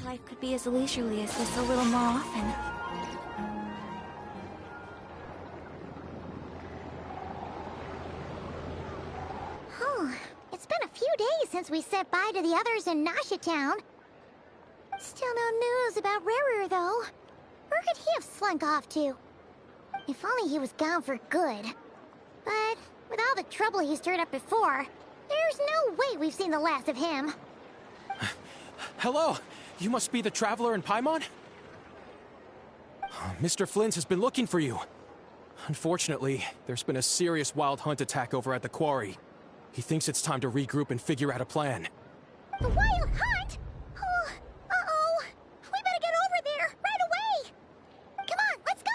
Life could be as leisurely as this a little more often. Oh, it's been a few days since we said bye to the others in Nasha Town. Still no news about Rarer, though. Where could he have slunk off to? If only he was gone for good. But with all the trouble he stirred up before, there's no way we've seen the last of him. Hello! You must be the traveler in Paimon? Mr. Flint has been looking for you. Unfortunately, there's been a serious wild hunt attack over at the quarry. He thinks it's time to regroup and figure out a plan. The wild hunt? Oh, uh-oh. We better get over there, right away! Come on, let's go!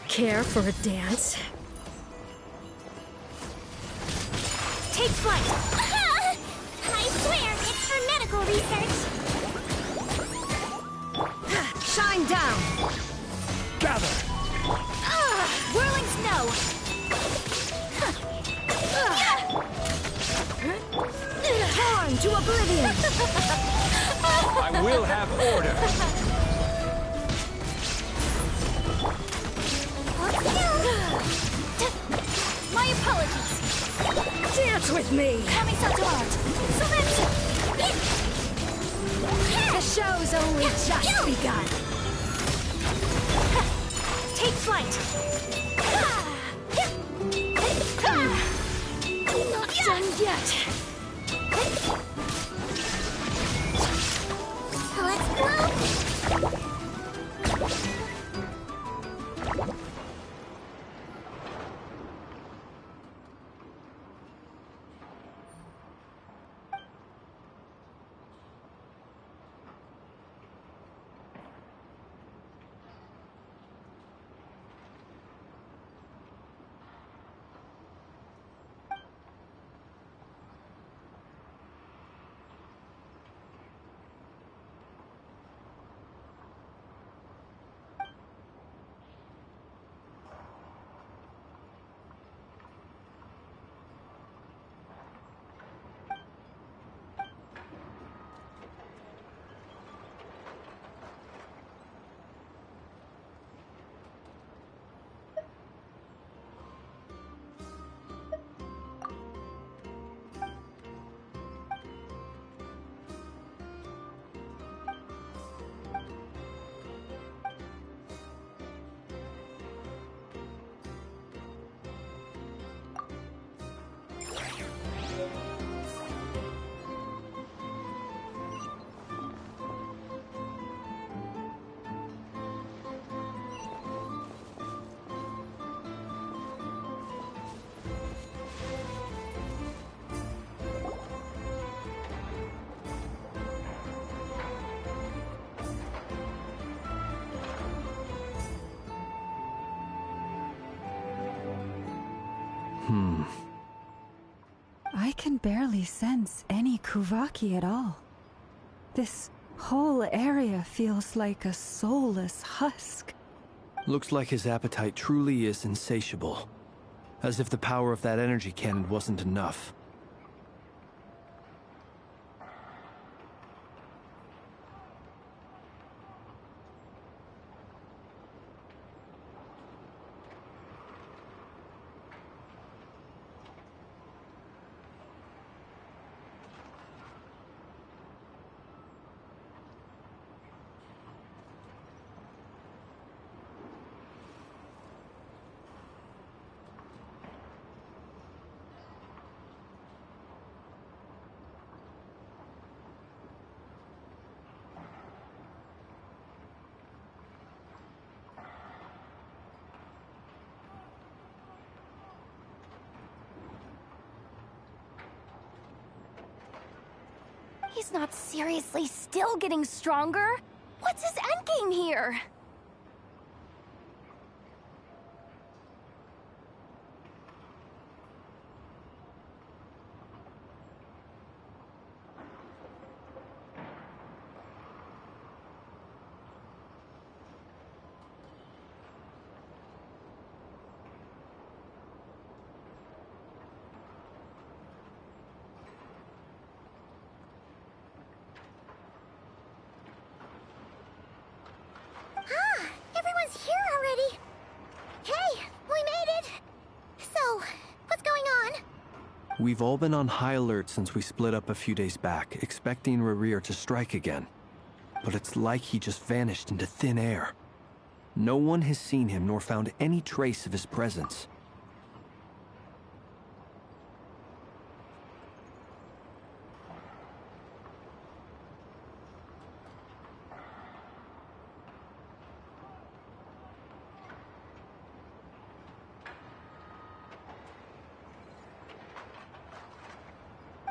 Care for a dance? Take flight! I swear, it's for medical research! Shine down! Gather! Whirling snow! Torn to oblivion! I will have order! My apologies! Dance with me! Kami-Sato-Art! The show's only just begun! Take flight! Not done yet! Let's go! I can barely sense any Kuvaki at all. This whole area feels like a soulless husk. Looks like his appetite truly is insatiable. As if the power of that energy cannon wasn't enough. He's not seriously still getting stronger? What's his endgame here? Everyone's here already. Hey, we made it. So, what's going on? We've all been on high alert since we split up a few days back, expecting Rerir to strike again. But it's like he just vanished into thin air. No one has seen him nor found any trace of his presence.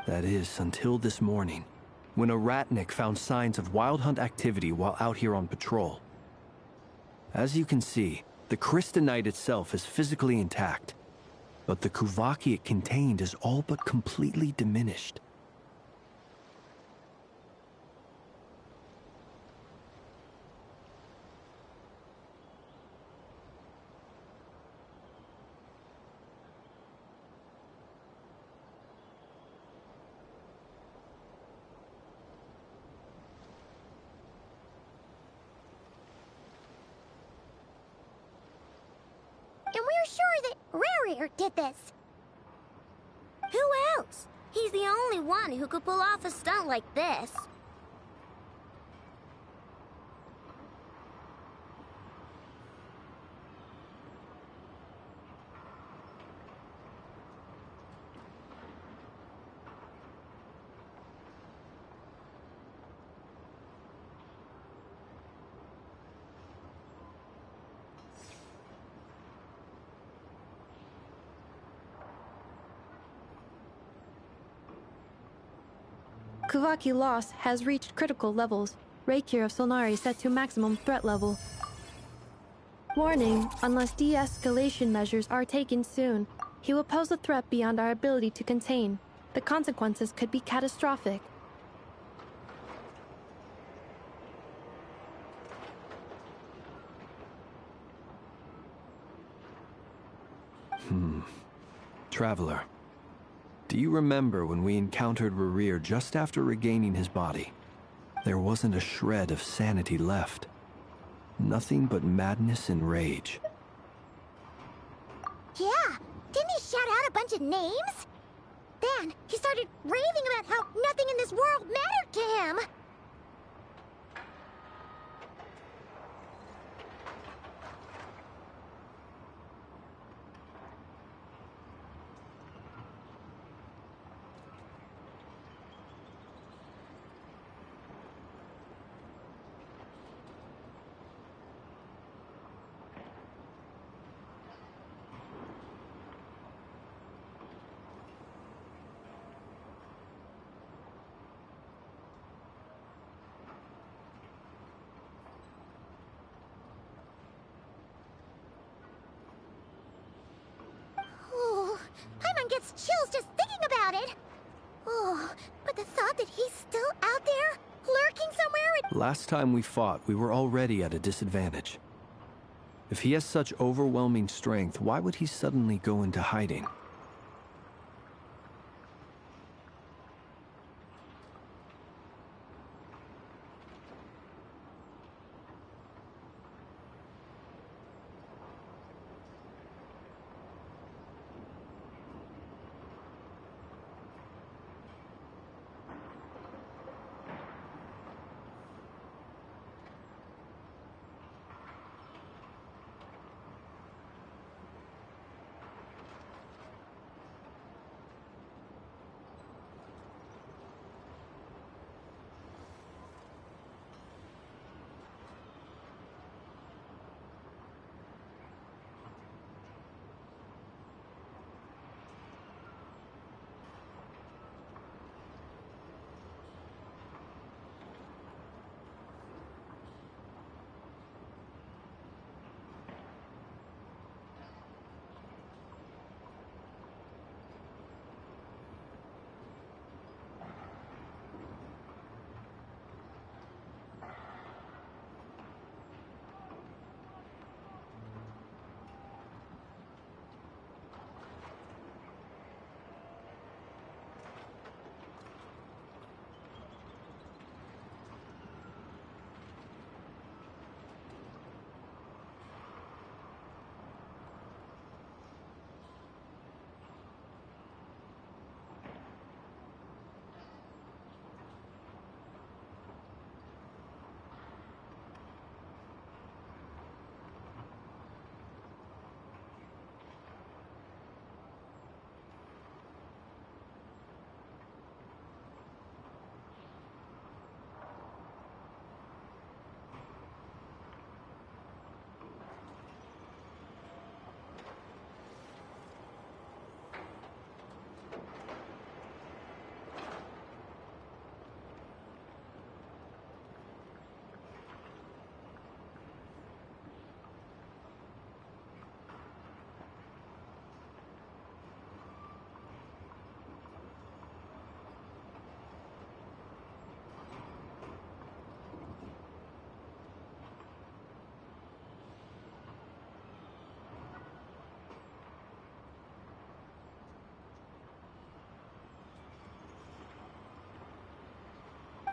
That is, until this morning, when a Ratnik found signs of Wild Hunt activity while out here on patrol. As you can see, the Crystonite itself is physically intact, but the Kuvaki it contained is all but completely diminished. And we're sure that Rerir did this. Who else? He's the only one who could pull off a stunt like this. Kuvaki loss has reached critical levels. Reikir of Solnari set to maximum threat level. Warning, unless de-escalation measures are taken soon, he will pose a threat beyond our ability to contain. The consequences could be catastrophic. Traveler, do you remember when we encountered Rerir just after regaining his body? There wasn't a shred of sanity left. Nothing but madness and rage. Yeah, didn't he shout out a bunch of names? Then he started raving about how nothing in this world mattered to him. Last time we fought, we were already at a disadvantage. If he has such overwhelming strength, why would he suddenly go into hiding?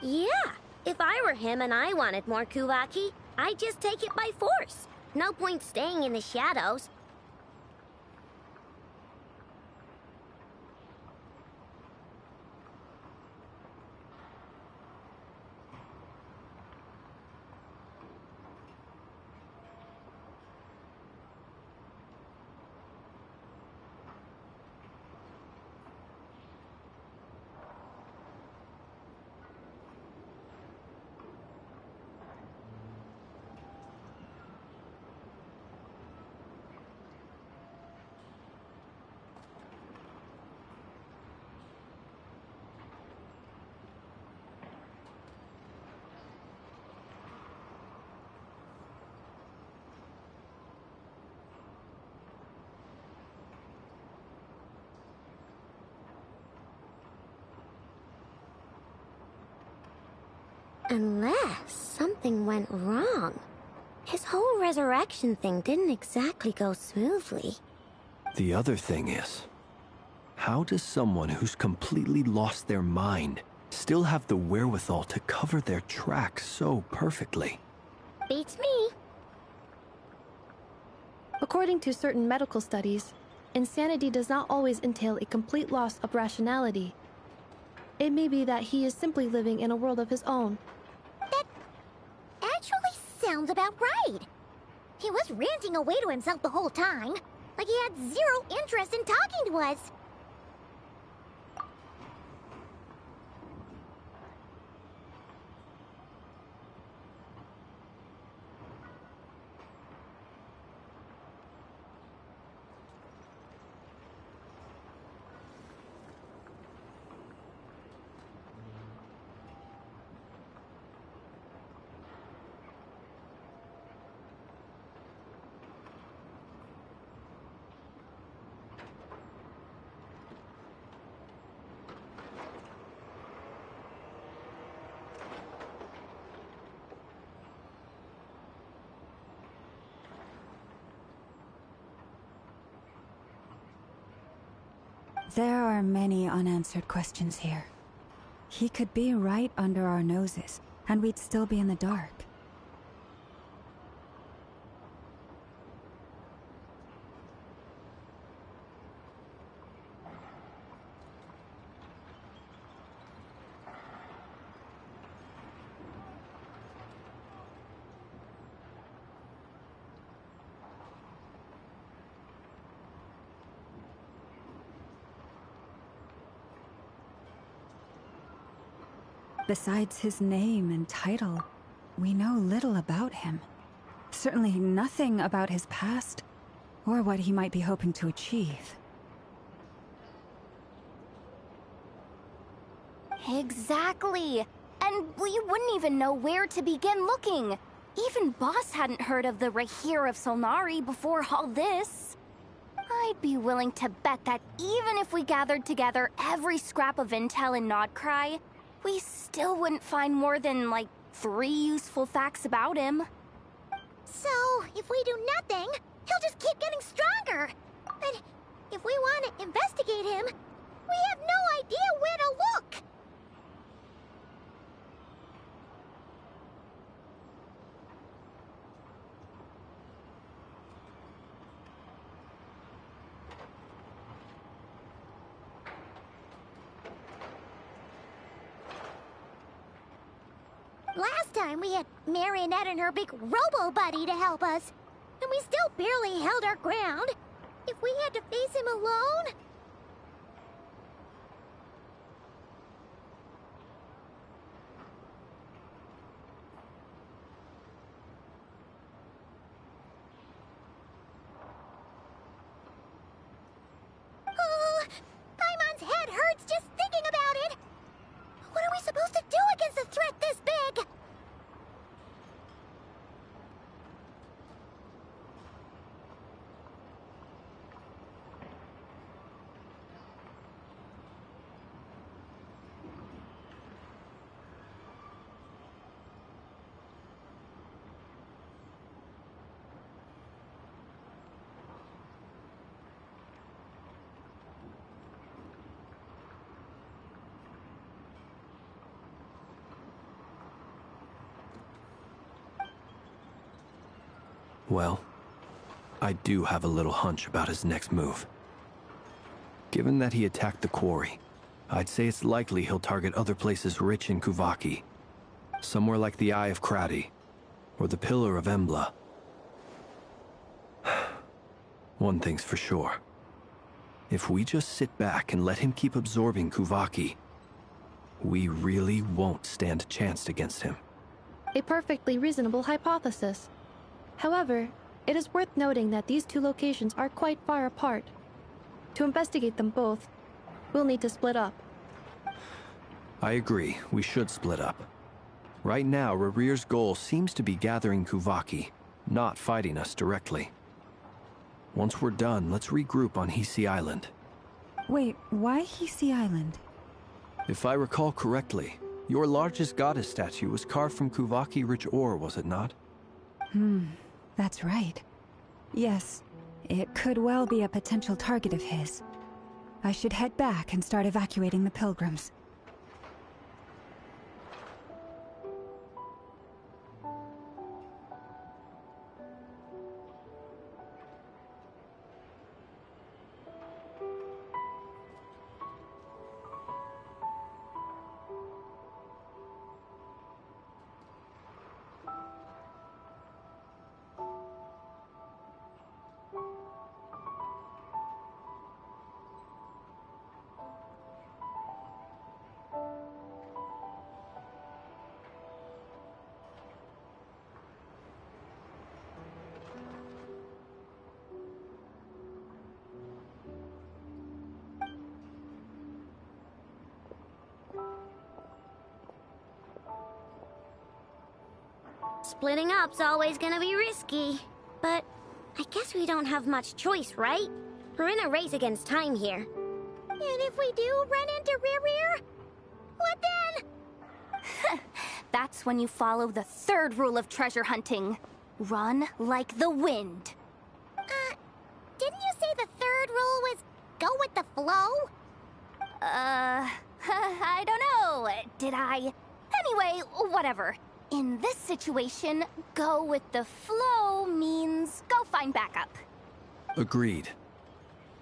Yeah, if I were him and I wanted more Kuvaki, I'd just take it by force. No point staying in the shadows. Unless something went wrong. His whole resurrection thing didn't exactly go smoothly. The other thing is, how does someone who's completely lost their mind still have the wherewithal to cover their tracks so perfectly? Beats me. According to certain medical studies, insanity does not always entail a complete loss of rationality. It may be that he is simply living in a world of his own. That actually sounds about right. He was ranting away to himself the whole time, like he had zero interest in talking to us. There are many unanswered questions here. He could be right under our noses, and we'd still be in the dark. Besides his name and title, we know little about him. Certainly nothing about his past, or what he might be hoping to achieve. Exactly. And we wouldn't even know where to begin looking. Even Boss hadn't heard of the Rahir of Solnari before all this. I'd be willing to bet that even if we gathered together every scrap of intel in Nodcry, we still wouldn't find more than, like, 3 useful facts about him. So, if we do nothing, he'll just keep getting stronger. But if we want to investigate him, we have no idea where to look. Last time we had Marionette and her big robo-buddy to help us, and we still barely held our ground. If we had to face him alone... Oh, Paimon's head hurts just thinking about it! What are we supposed to do against a threat this big? Well, I do have a little hunch about his next move. Given that he attacked the quarry, I'd say it's likely he'll target other places rich in Kuvaki. Somewhere like the Eye of Krati, or the Pillar of Embla. One thing's for sure. If we just sit back and let him keep absorbing Kuvaki, we really won't stand a chance against him. A perfectly reasonable hypothesis. However, it is worth noting that these two locations are quite far apart. To investigate them both, we'll need to split up. I agree, we should split up. Right now, Rarir's goal seems to be gathering Kuvaki, not fighting us directly. Once we're done, let's regroup on Hisi Island. Wait, why Hisi Island? If I recall correctly, your largest goddess statue was carved from Kuvaki-rich ore, was it not? That's right. Yes, it could well be a potential target of his. I should head back and start evacuating the pilgrims. Splitting up's always gonna be risky. But I guess we don't have much choice, right? We're in a race against time here. And if we do run into Rarir, what then? That's when you follow the 3rd rule of treasure hunting. Run like the wind. Didn't you say the 3rd rule was go with the flow? I don't know. Did I? Anyway, whatever. In this situation, go with the flow means go find backup. Agreed.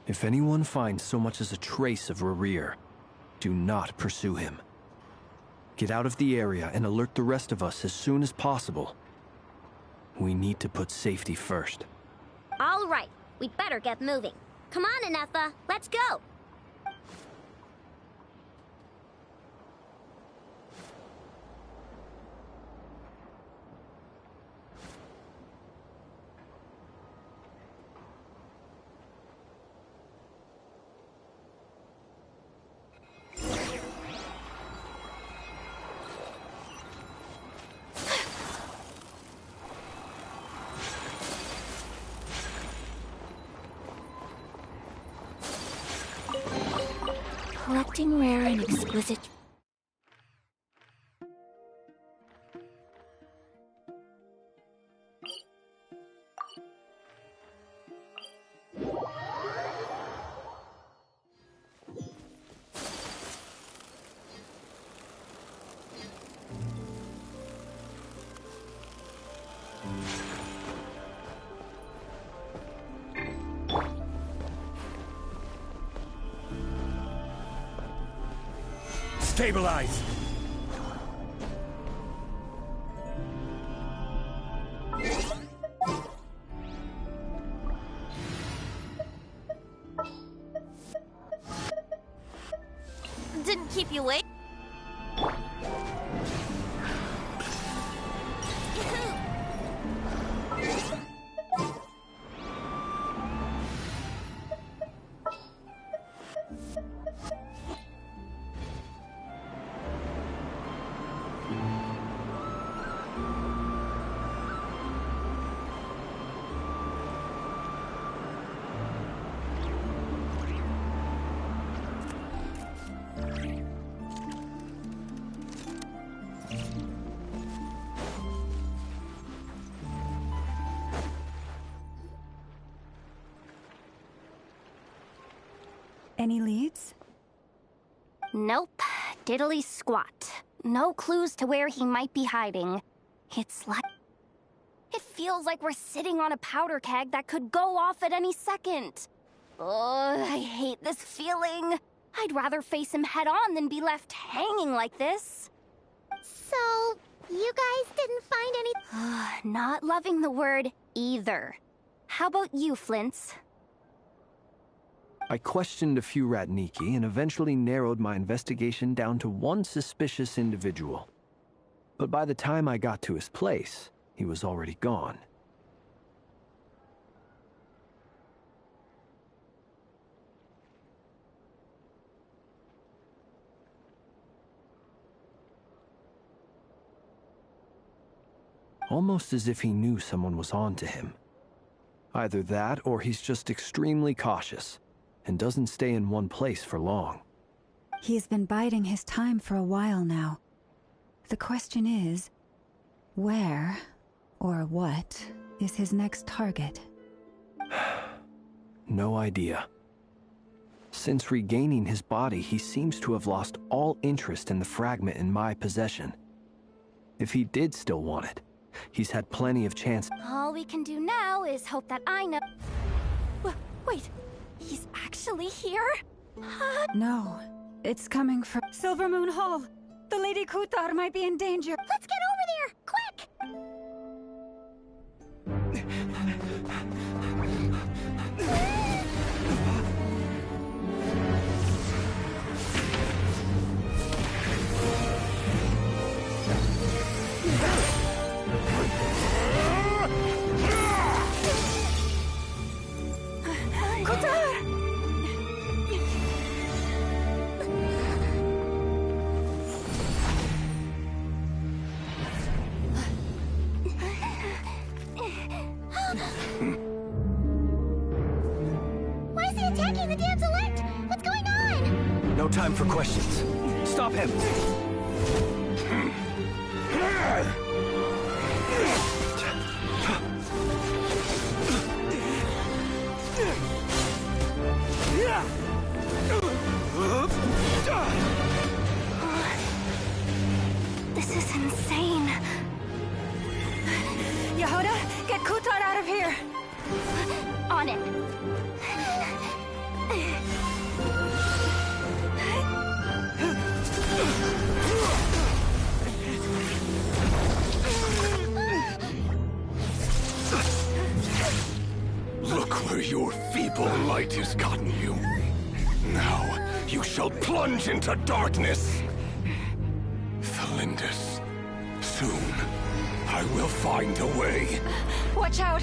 If anyone finds so much as a trace of Rerir, do not pursue him. Get out of the area and alert the rest of us as soon as possible. We need to put safety first. All right, we'd better get moving. Come on, Anetha, let's go. Collecting rare and exquisite. Stabilize! Didn't keep you waiting. Any leads? Nope. Diddly squat. No clues to where he might be hiding. It's like... It feels like we're sitting on a powder keg that could go off at any second. Oh, I hate this feeling. I'd rather face him head on than be left hanging like this. So, you guys didn't find any... Not loving the word either. How about you, Flints? I questioned a few Ratniki and eventually narrowed my investigation down to one suspicious individual. But by the time I got to his place, he was already gone. Almost as if he knew someone was on to him. Either that, or he's just extremely cautious and doesn't stay in one place for long. He's been biding his time for a while now. The question is, where, or what, is his next target? No idea. Since regaining his body, he seems to have lost all interest in the fragment in my possession. If he did still want it, he's had plenty of chance. All we can do now is hope that I know... Wait, he's actually here? No, it's coming from Silvermoon Hall. The Lady Kuthar might be in danger. Let's get over there, quick! Why is he attacking the damn select? What's going on? No time for questions. Stop him! This is insane. Yehuda, get Kutar out of here! On it. Look where your feeble light has gotten you. Now, you shall plunge into darkness. Thalindus, soon, I will find a way. Watch out!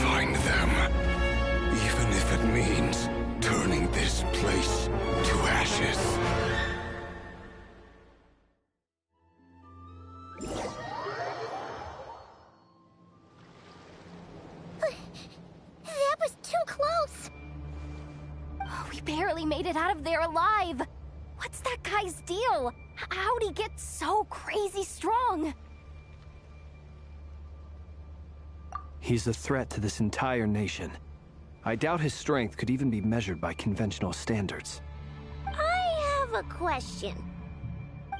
Find them. Even if it means turning this place to ashes. That was too close. We barely made it out of there alive. What's that guy's deal? How'd he get so crazy strong? He's a threat to this entire nation. I doubt his strength could even be measured by conventional standards. I have a question.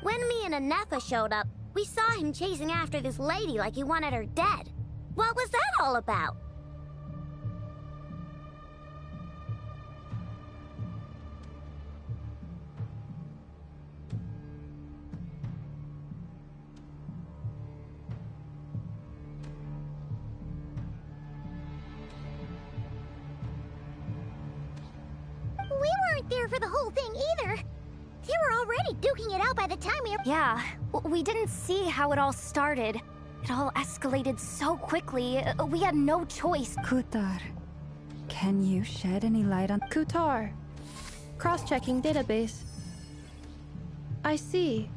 When me and Anefa showed up, we saw him chasing after this lady like he wanted her dead. What was that all about? We weren't there for the whole thing either. They were already duking it out by the time we were... Yeah, we didn't see how it all started. It all escalated so quickly, we had no choice. Kutar, can you shed any light on... Kutar. Cross-checking database. I see.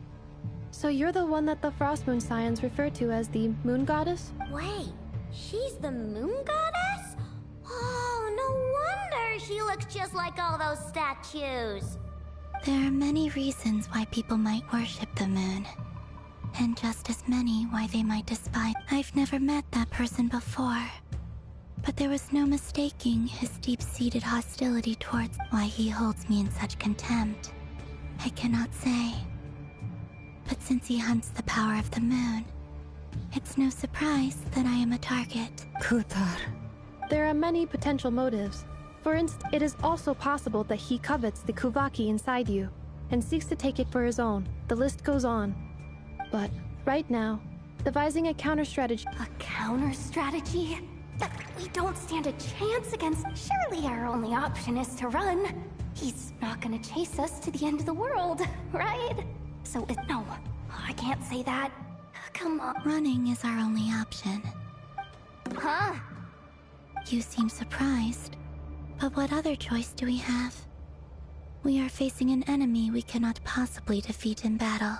So you're the one that the Frost Moon Scions refer to as the Moon Goddess? Wait, she's the moon goddess? Oh, no wonder she looks just like all those statues. There are many reasons why people might worship the moon. And just as many why they might despise. I've never met that person before. But there was no mistaking his deep-seated hostility towards why he holds me in such contempt. I cannot say. But since he hunts the power of the moon, it's no surprise that I am a target. Kutar. There are many potential motives. For instance, it is also possible that he covets the Kuvaki inside you, and seeks to take it for his own. The list goes on. But, right now, devising a counter-strategy... A counter-strategy? We don't stand a chance against... Surely our only option is to run. He's not gonna chase us to the end of the world, right? So, no, I can't say that. Come on. Running is our only option. Huh? You seem surprised. But what other choice do we have? We are facing an enemy we cannot possibly defeat in battle.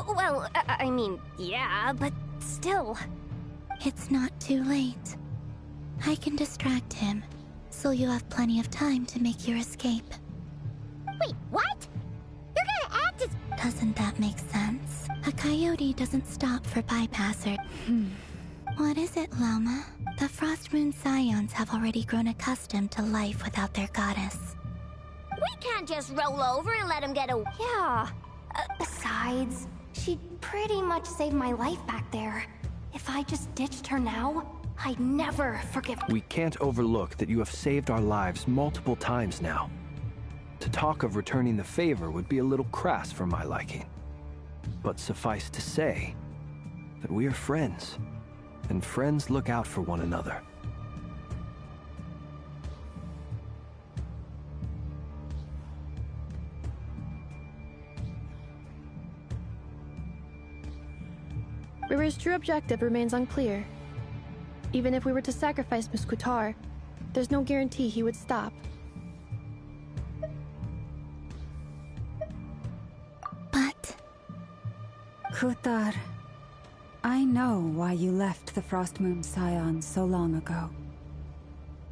Well, I mean, yeah, but still. It's not too late. I can distract him, so you have plenty of time to make your escape. Wait, what? You're gonna act as... Doesn't that make sense? A coyote doesn't stop for bypasser. What is it, Loma? The Frost Moon Scions have already grown accustomed to life without their goddess. We can't just roll over and let him get away. Yeah. Besides, she pretty much saved my life back there. If I just ditched her now, I'd never forgive her. We can't overlook that you have saved our lives multiple times now. To talk of returning the favor would be a little crass for my liking. But suffice to say that we are friends, and friends look out for one another. River's true objective remains unclear. Even if we were to sacrifice Muskutar, there's no guarantee he would stop. But... Kuthar, I know why you left the Frost Moon Scions so long ago.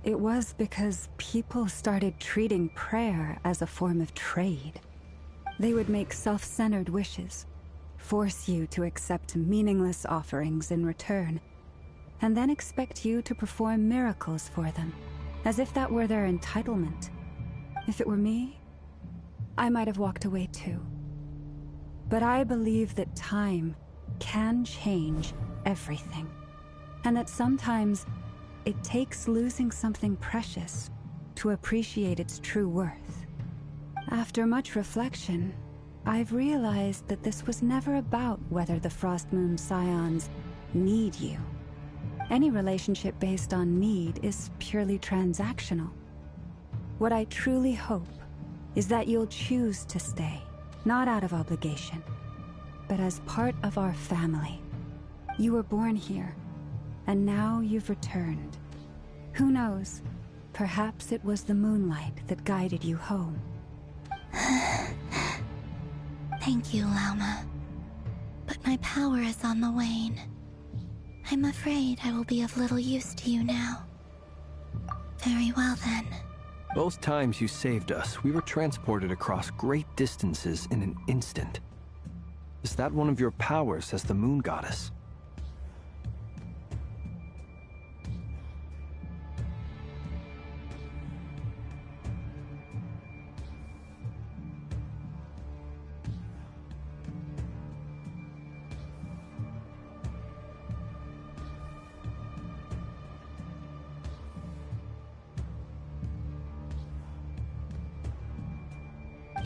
It was because people started treating prayer as a form of trade. They would make self-centered wishes, force you to accept meaningless offerings in return, and then expect you to perform miracles for them, as if that were their entitlement. If it were me, I might have walked away too. But I believe that time can change everything, and that sometimes it takes losing something precious to appreciate its true worth. After much reflection, I've realized that this was never about whether the Frost Moon Scions need you. Any relationship based on need is purely transactional. What I truly hope is that you'll choose to stay, not out of obligation, but as part of our family. You were born here, and now you've returned. Who knows? Perhaps it was the moonlight that guided you home. Thank you, Lauma. But my power is on the wane. I'm afraid I will be of little use to you now. Very well then. Both times you saved us, we were transported across great distances in an instant. Is that one of your powers as the Moon Goddess?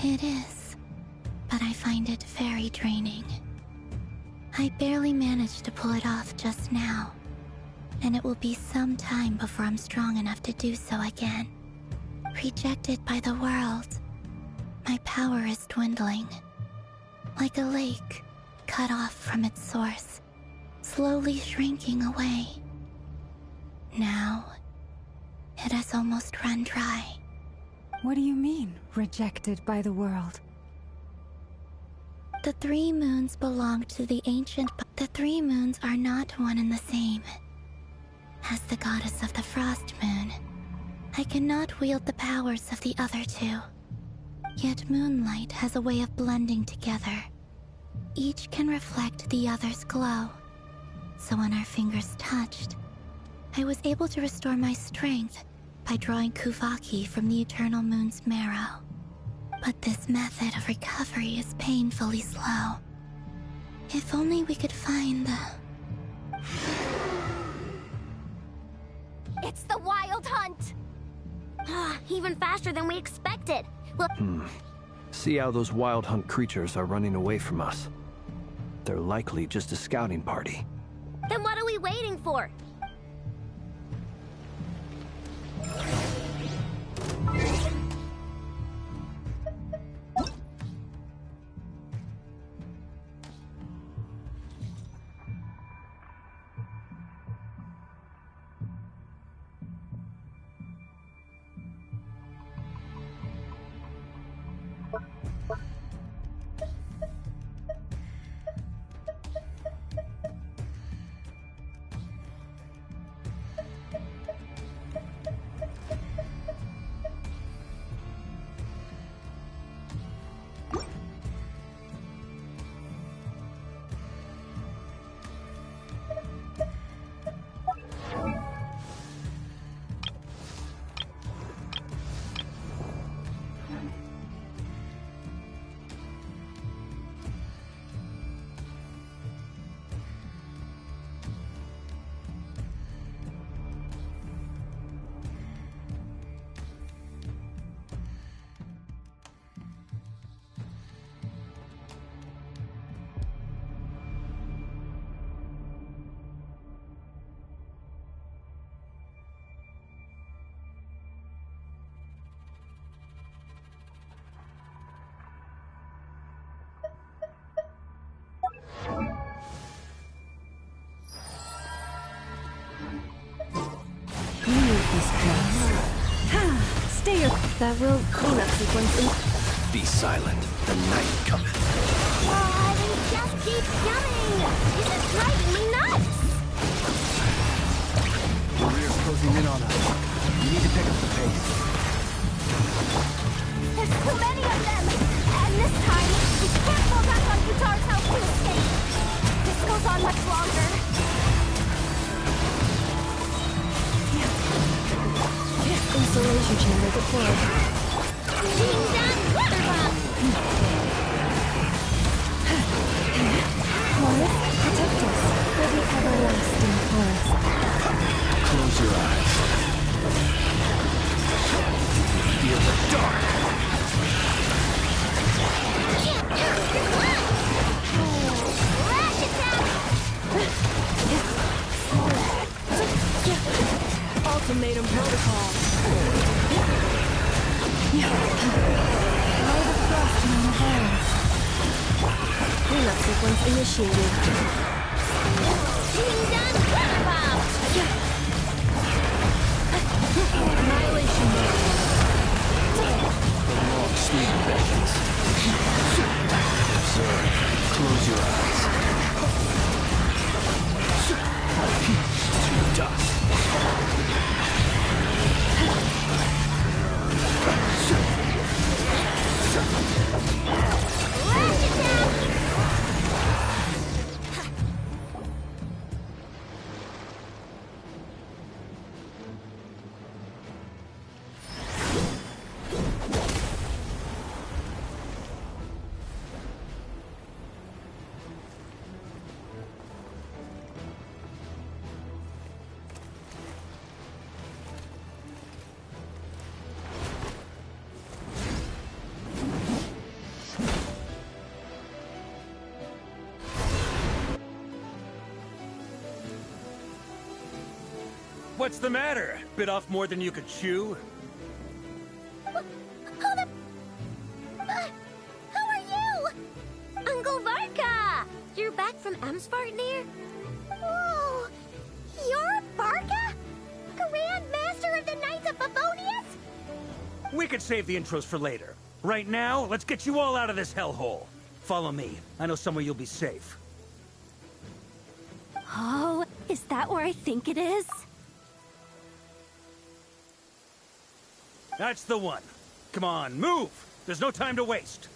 It is, but I find it very draining. I barely managed to pull it off just now, and it will be some time before I'm strong enough to do so again. Rejected by the world, my power is dwindling. Like a lake cut off from its source, slowly shrinking away. Now, it has almost run dry. What do you mean, rejected by the world? The three moons belong to the ancient... The three moons are not one and the same. As the goddess of the Frost Moon, I cannot wield the powers of the other two. Yet moonlight has a way of blending together. Each can reflect the other's glow. So when our fingers touched, I was able to restore my strength by drawing Kuvaki from the Eternal Moon's marrow. But this method of recovery is painfully slow. If only we could find the... It's the Wild Hunt! Even faster than we expected. Look. See how those Wild Hunt creatures are running away from us. They're likely just a scouting party. Then what are we waiting for? Stay your that cleanup sequence in. Be silent. The night cometh. Oh, they just keep coming! This is driving me nuts! The rear's closing in on us. We need to pick up the pace. There's too many of them! And this time, we can't fall back on Kutar's house to escape. This goes on much longer. Insulation chamber deployed. Being done, water bomb! Forest, protect us for the everlasting forest. Close your eyes. Feel the dark. Lash attack! Ultimatum protocol. All the frost moon ahead. Cleanup sequence initiated. Being done, water bomb! Annihilation mode. Prolonged sweet vengeance. Observe. Close your eyes. To dust. Lash attack! What's the matter? Bit off more than you could chew? How are you? Uncle Varka! You're back from Amsvartnir? Whoa! You're Varka? Grand Master of the Knights of Favonius? We could save the intros for later. Right now, let's get you all out of this hellhole. Follow me. I know somewhere you'll be safe. Oh, is that where I think it is? That's the one. Come on, move! There's no time to waste.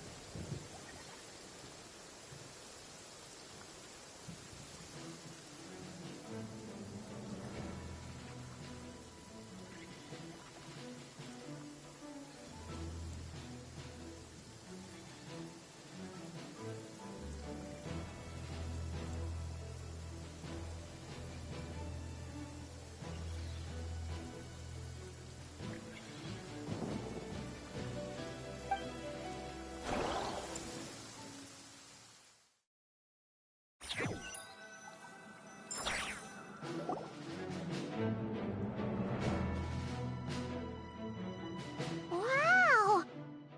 Wow!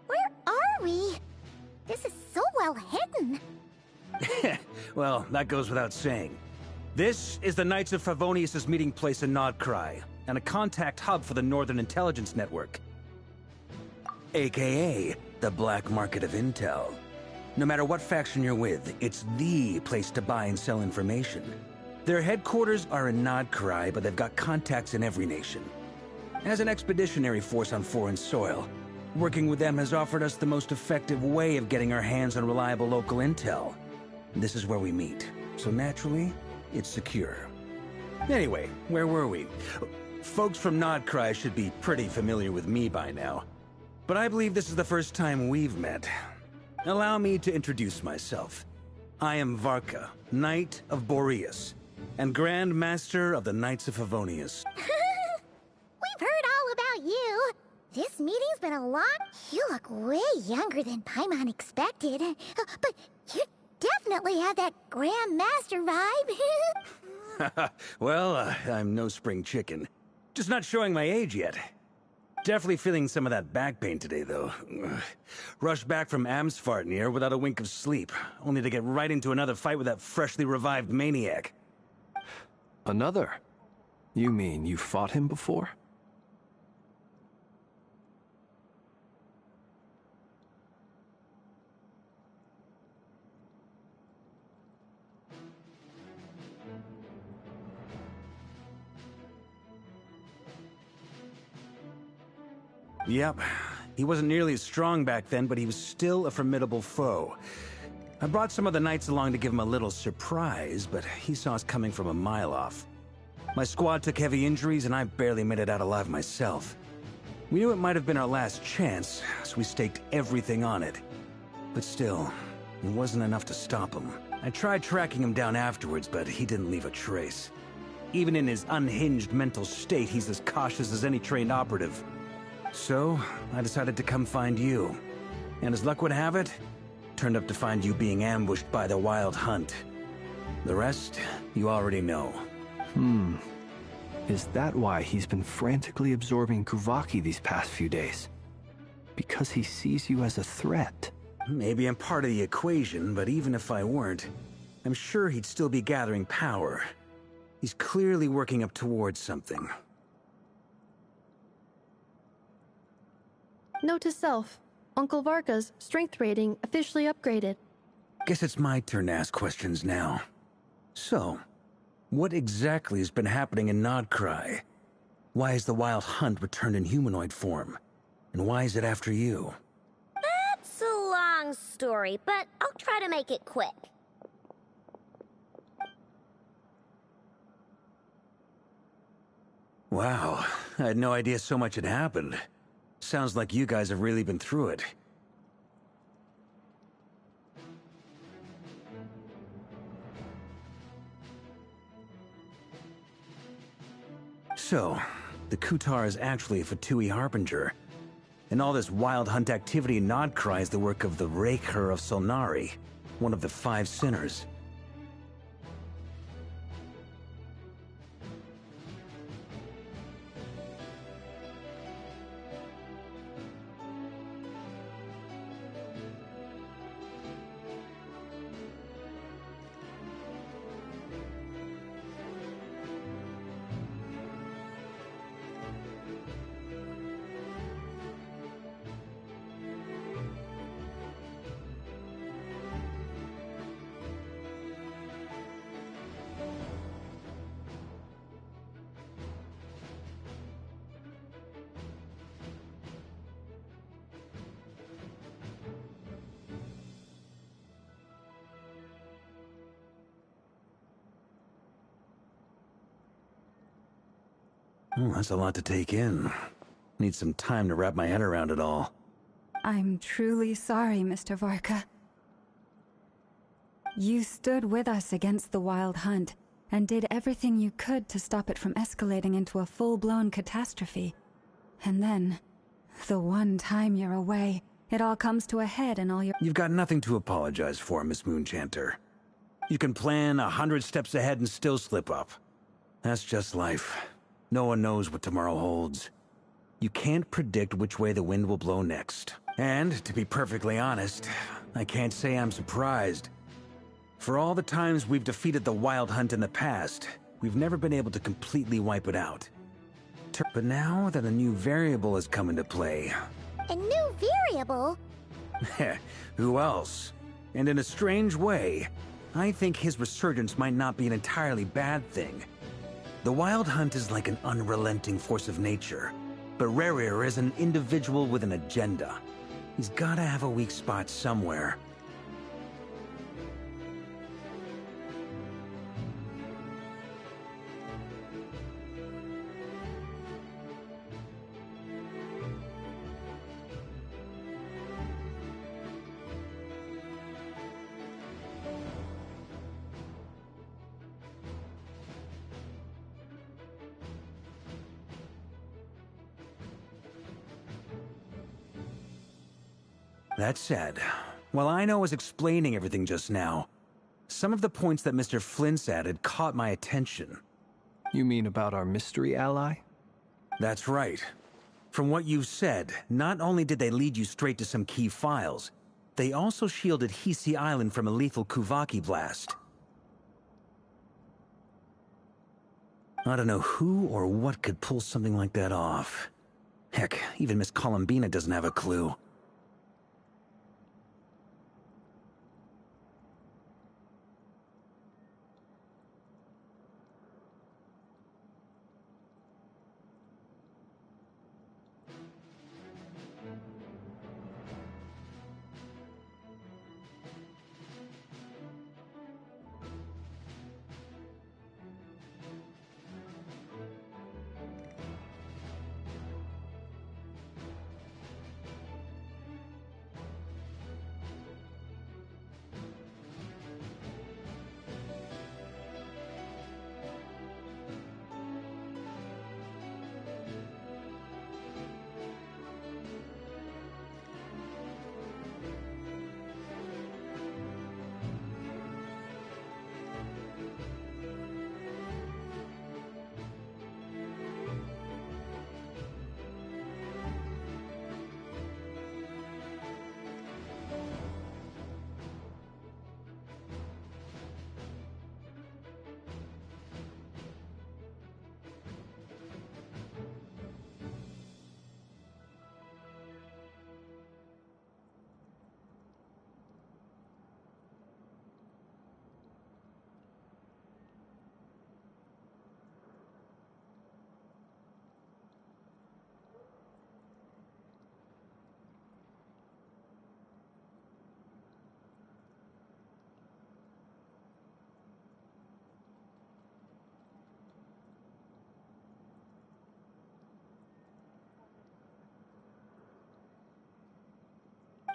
Where are we? This is so well hidden. Well, that goes without saying. This is the Knights of Favonius' meeting place in Nodcry, and a contact hub for the Northern Intelligence Network. AKA, the black market of intel. No matter what faction you're with, it's the place to buy and sell information. Their headquarters are in Nodcry, but they've got contacts in every nation. As an expeditionary force on foreign soil, working with them has offered us the most effective way of getting our hands on reliable local intel. This is where we meet, so naturally, it's secure. Anyway, where were we? Folks from Nodcry should be pretty familiar with me by now, but I believe this is the first time we've met. Allow me to introduce myself. I am Varka, Knight of Boreas, and Grand Master of the Knights of Favonius. We've heard all about you. This meeting's been a lot. You look way younger than Paimon expected. But you definitely have that Grand Master vibe. Well, I'm no spring chicken. Just not showing my age yet. Definitely feeling some of that back pain today, though. Rushed back from Amsvartnir without a wink of sleep, only to get right into another fight with that freshly revived maniac. Another? You mean you fought him before? Yep. He wasn't nearly as strong back then, but he was still a formidable foe. I brought some of the knights along to give him a little surprise, but he saw us coming from a mile off. My squad took heavy injuries, and I barely made it out alive myself. We knew it might have been our last chance, so we staked everything on it. But still, it wasn't enough to stop him. I tried tracking him down afterwards, but he didn't leave a trace. Even in his unhinged mental state, he's as cautious as any trained operative. So, I decided to come find you. And as luck would have it, turned up to find you being ambushed by the Wild Hunt. The rest, you already know. Is that why he's been frantically absorbing Kuvaki these past few days? Because he sees you as a threat? Maybe I'm part of the equation, but even if I weren't, I'm sure he'd still be gathering power. He's clearly working up towards something. Note to self. Uncle Varka's strength rating officially upgraded. Guess it's my turn to ask questions now. So, what exactly has been happening in Nodcry? Why has the Wild Hunt returned in humanoid form? And why is it after you? That's a long story, but I'll try to make it quick. Wow, I had no idea so much had happened. Sounds like you guys have really been through it. So, the Kutar is actually a Fatui Harbinger. And all this Wild Hunt activity in Nodcry is the work of the Raker of Solnari, one of the 5 sinners. That's a lot to take in. Need some time to wrap my head around it all. I'm truly sorry, Mr. Varka. You stood with us against the Wild Hunt, and did everything you could to stop it from escalating into a full-blown catastrophe. And then, the one time you're away, it all comes to a head and all your— You've got nothing to apologize for, Miss Moonchanter. You can plan 100 steps ahead and still slip up. That's just life. No one knows what tomorrow holds. You can't predict which way the wind will blow next. And, to be perfectly honest, I can't say I'm surprised. For all the times we've defeated the Wild Hunt in the past, we've never been able to completely wipe it out. But now that a new variable has come into play... A new variable? Who else? And in a strange way, I think his resurgence might not be an entirely bad thing. The Wild Hunt is like an unrelenting force of nature, but Rerir is an individual with an agenda. He's gotta have a weak spot somewhere. That said, while Ino was explaining everything just now, some of the points that Mr. Flint's added caught my attention. You mean about our mystery ally? That's right. From what you've said, not only did they lead you straight to some key files, they also shielded Hisi Island from a lethal Kuvaki blast. I don't know who or what could pull something like that off. Heck, even Miss Columbina doesn't have a clue.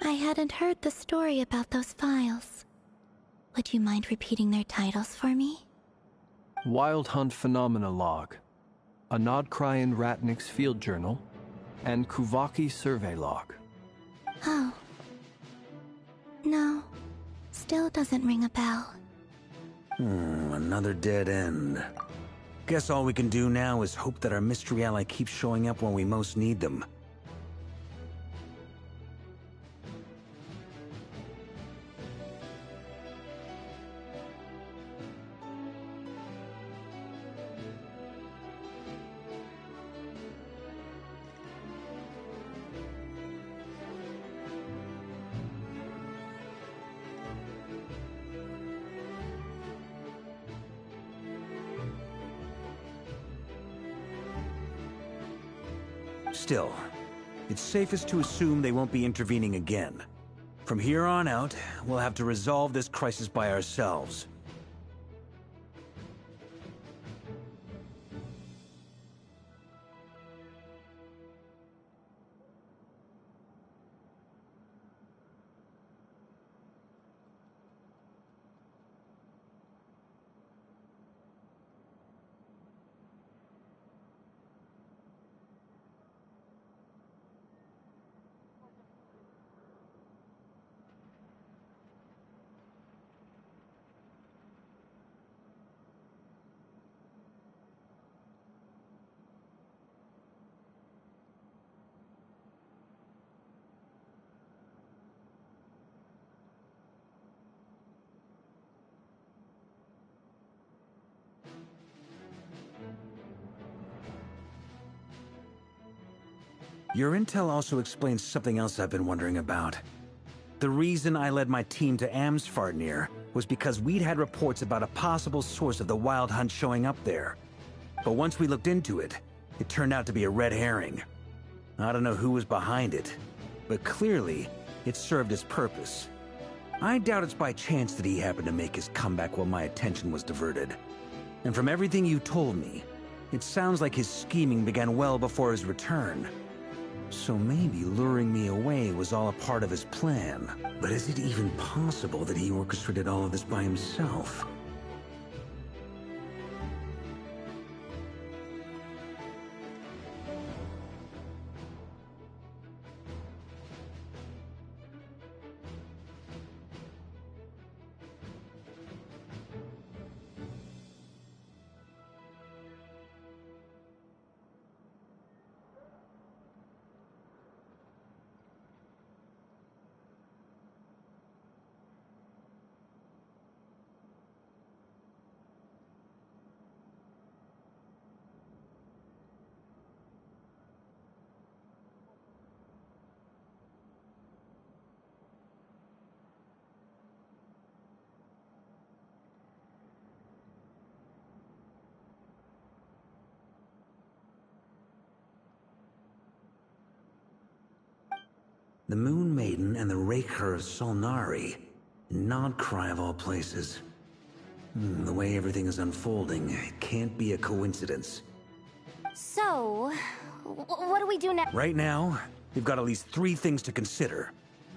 I hadn't heard the story about those files. Would you mind repeating their titles for me? Wild Hunt Phenomena Log, a Nodkryan Ratnik's Field Journal, and Kuvaki Survey Log. Oh. No. Still doesn't ring a bell. Another dead end. Guess all we can do now is hope that our mystery ally keeps showing up when we most need them. Still, it's safest to assume they won't be intervening again. From here on out, we'll have to resolve this crisis by ourselves. Your intel also explains something else I've been wondering about. The reason I led my team to Amsfarnir was because we'd had reports about a possible source of the Wild Hunt showing up there. But once we looked into it, it turned out to be a red herring. I don't know who was behind it, but clearly, it served its purpose. I doubt it's by chance that he happened to make his comeback while my attention was diverted. And from everything you told me, it sounds like his scheming began well before his return. So maybe luring me away was all a part of his plan. But is it even possible that he orchestrated all of this by himself? The Moon Maiden and the Raker of Solnari. Nodcry of all places. The way everything is unfolding, it can't be a coincidence. So, what do we do next? Right now, we've got at least 3 things to consider.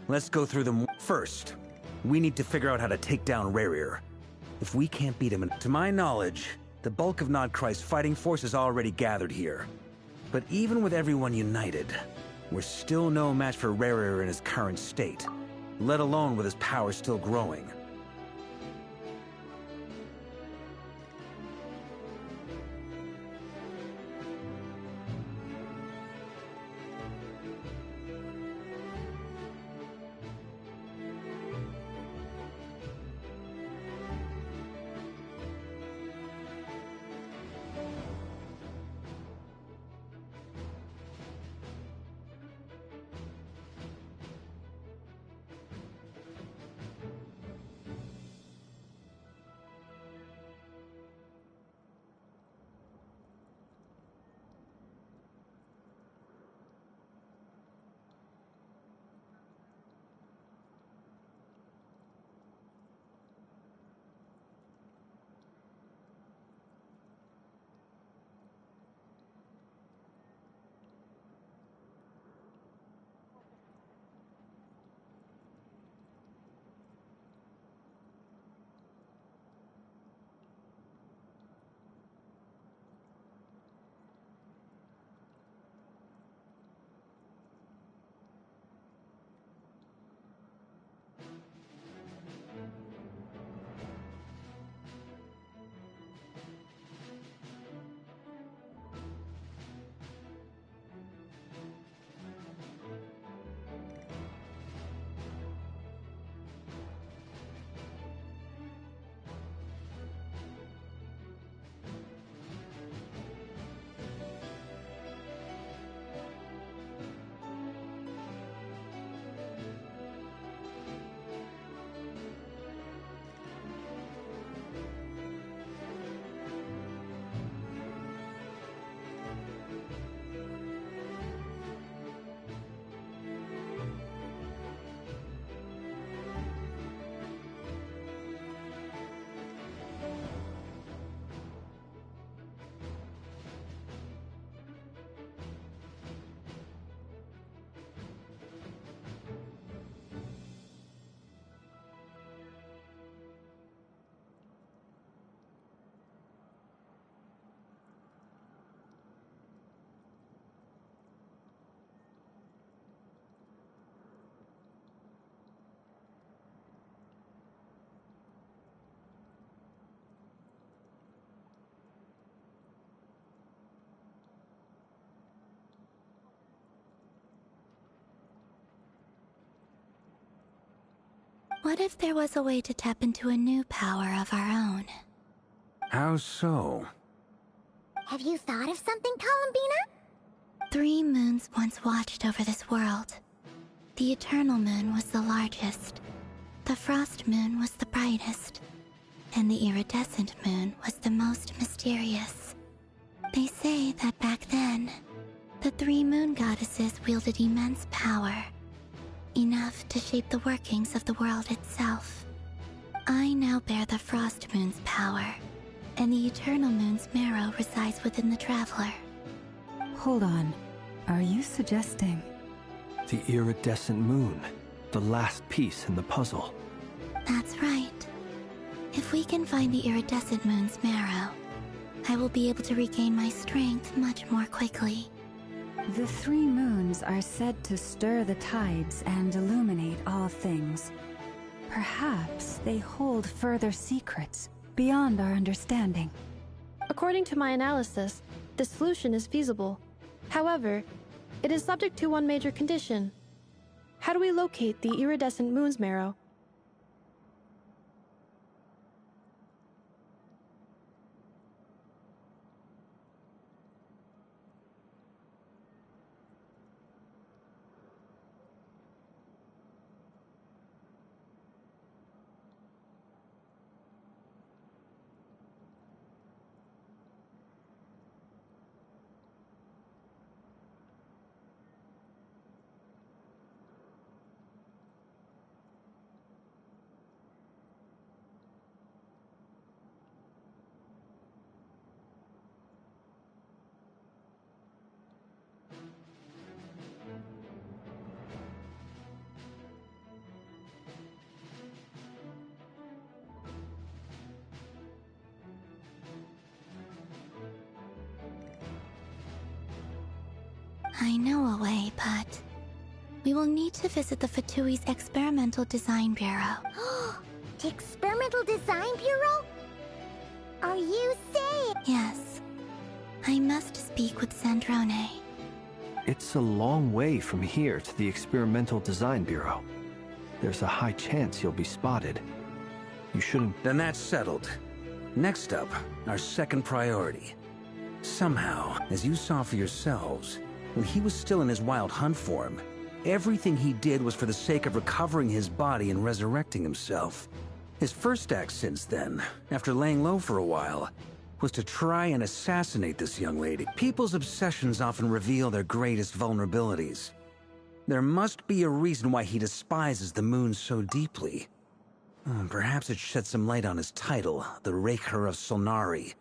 Let's go through them. First, we need to figure out how to take down Rerir. If we can't beat him, to my knowledge, the bulk of Nodcry's fighting force is already gathered here. But even with everyone united, we're still no match for Rerir in his current state, let alone with his power still growing. What if there was a way to tap into a new power of our own? How so? Have you thought of something, Columbina? 3 moons once watched over this world. The Eternal Moon was the largest. The Frost Moon was the brightest. And the Iridescent Moon was the most mysterious. They say that back then, the 3 moon goddesses wielded immense power. Enough to shape the workings of the world itself. I now bear the Frost Moon's power, and the Eternal Moon's marrow resides within the Traveler. Hold on. Are you suggesting... The iridescent moon. The last piece in the puzzle. That's right. If we can find the Iridescent Moon's marrow, I will be able to regain my strength much more quickly. The 3 moons are said to stir the tides and illuminate all things. Perhaps they hold further secrets beyond our understanding. According to my analysis, the solution is feasible. However, it is subject to one major condition. How do we locate the Iridescent Moon's marrow? I know a way, but we will need to visit the Fatui's Experimental Design Bureau. The Experimental Design Bureau? Are you saying? Yes. I must speak with Sandrone. It's a long way from here to the Experimental Design Bureau. There's a high chance you'll be spotted. You shouldn't... Then that's settled. Next up, our second priority. Somehow, as you saw for yourselves, when he was still in his Wild Hunt form, everything he did was for the sake of recovering his body and resurrecting himself. His first act since then, after laying low for a while, was to try and assassinate this young lady. People's obsessions often reveal their greatest vulnerabilities. There must be a reason why he despises the moon so deeply. Perhaps it sheds some light on his title, the Raker of Solnari.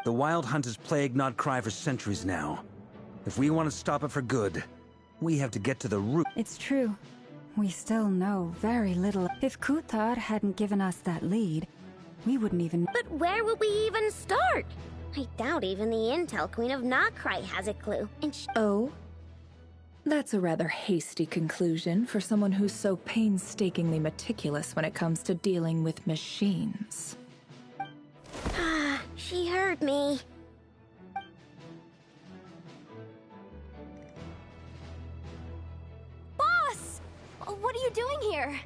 The Wild Hunt has plagued Notcry for centuries now. If we want to stop it for good, we have to get to the root. It's true. We still know very little. If Kuthar hadn't given us that lead, we wouldn't even... But where would we even start? I doubt even the Intel Queen of Notcry has a clue. And Oh? That's a rather hasty conclusion for someone who's so painstakingly meticulous when it comes to dealing with machines. She heard me. Boss! What are you doing here?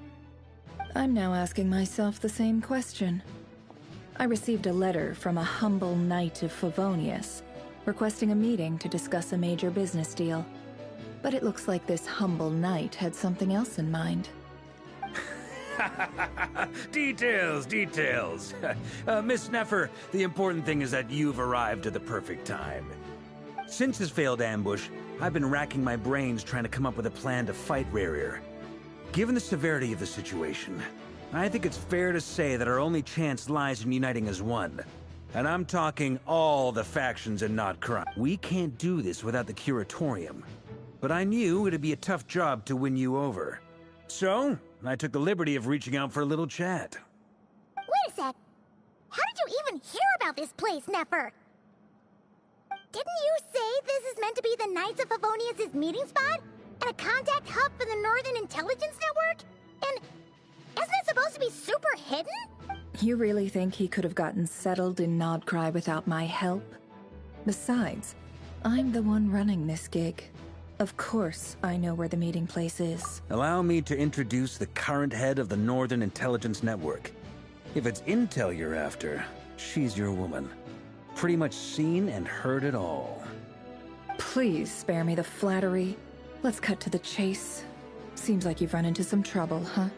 I'm now asking myself the same question. I received a letter from a humble knight of Favonius, requesting a meeting to discuss a major business deal. But it looks like this humble knight had something else in mind. Details, details. Miss Nefer, the important thing is that you've arrived at the perfect time. Since his failed ambush, I've been racking my brains trying to come up with a plan to fight Rerir. Given the severity of the situation, I think it's fair to say that our only chance lies in uniting as one. And I'm talking all the factions in Notcry. We can't do this without the Curatorium. But I knew it'd be a tough job to win you over. So, I took the liberty of reaching out for a little chat. Wait a sec. How did you even hear about this place, Nefer? Didn't you say this is meant to be the Knights of Favonius' meeting spot? And a contact hub for the Northern Intelligence Network? And isn't it supposed to be super hidden? You really think he could have gotten settled in Nodcry without my help? Besides, I'm the one running this gig. Of course I know where the meeting place is. Allow me to introduce the current head of the Northern Intelligence Network. If it's intel you're after, she's your woman. Pretty much seen and heard it all. Please spare me the flattery. Let's cut to the chase. Seems like you've run into some trouble, huh?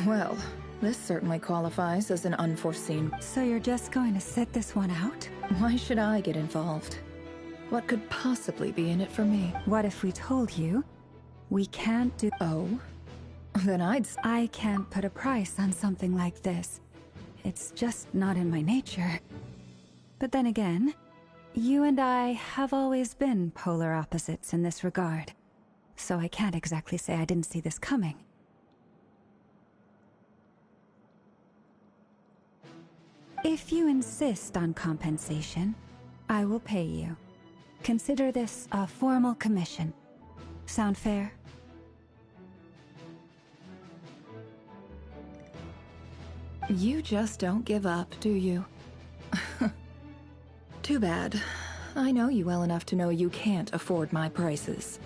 Well, this certainly qualifies as an unforeseen... So you're just going to sit this one out? Why should I get involved? What could possibly be in it for me? What if we told you we can't do... Oh? Then I can't put a price on something like this. It's just not in my nature. But then again, you and I have always been polar opposites in this regard. So I can't exactly say I didn't see this coming. If you insist on compensation, I will pay you. Consider this a formal commission. Sound fair? You just don't give up, do you? Too bad. I know you well enough to know you can't afford my prices.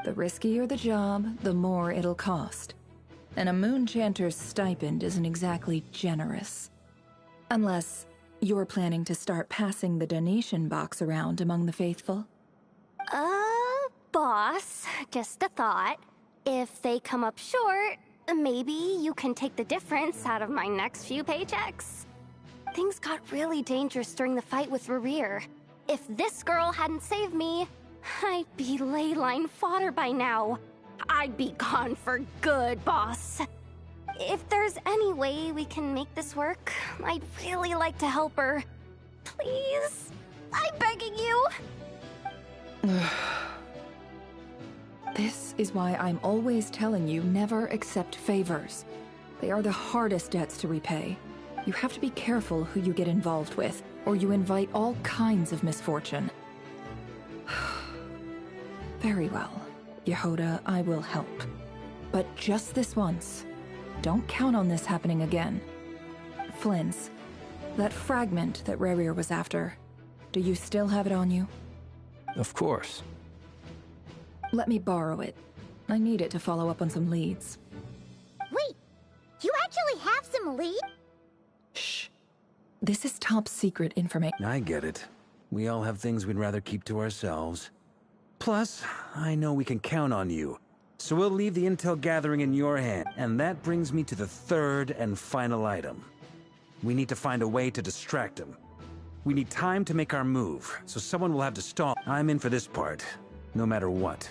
The riskier the job, the more it'll cost. And a Moon Chanter's stipend isn't exactly generous. Unless you're planning to start passing the donation box around among the faithful. Boss, just a thought. If they come up short, maybe you can take the difference out of my next few paychecks. Things got really dangerous during the fight with Rerir. If this girl hadn't saved me, I'd be ley line fodder by now. I'd be gone for good, boss. If there's any way we can make this work, I'd really like to help her. Please? I'm begging you. This is why I'm always telling you never accept favors. They are the hardest debts to repay. You have to be careful who you get involved with, or you invite all kinds of misfortune. Very well, Yehoda, I will help. But just this once. Don't count on this happening again. Flynn's, that fragment that Rerir was after, do you still have it on you? Of course. Let me borrow it. I need it to follow up on some leads. Wait, you actually have some leads? Shh. This is top secret information. I get it. We all have things we'd rather keep to ourselves. Plus, I know we can count on you. So we'll leave the intel gathering in your hand. And that brings me to the third and final item. We need to find a way to distract him. We need time to make our move, so someone will have to stall. I'm in for this part, no matter what.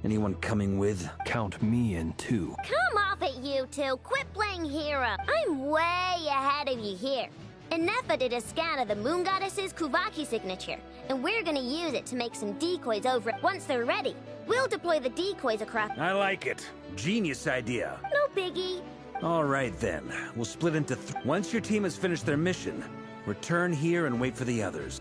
Anyone coming with? Count me in too. Come off it, you two. Quit playing hero. I'm way ahead of you here. And Nefa did a scan of the Moon Goddess's Kuvaki signature, and we're gonna use it to make some decoys over it. Once they're ready, we'll deploy the decoys across. I like it. Genius idea. No biggie. All right then. We'll split into once your team has finished their mission, return here and wait for the others.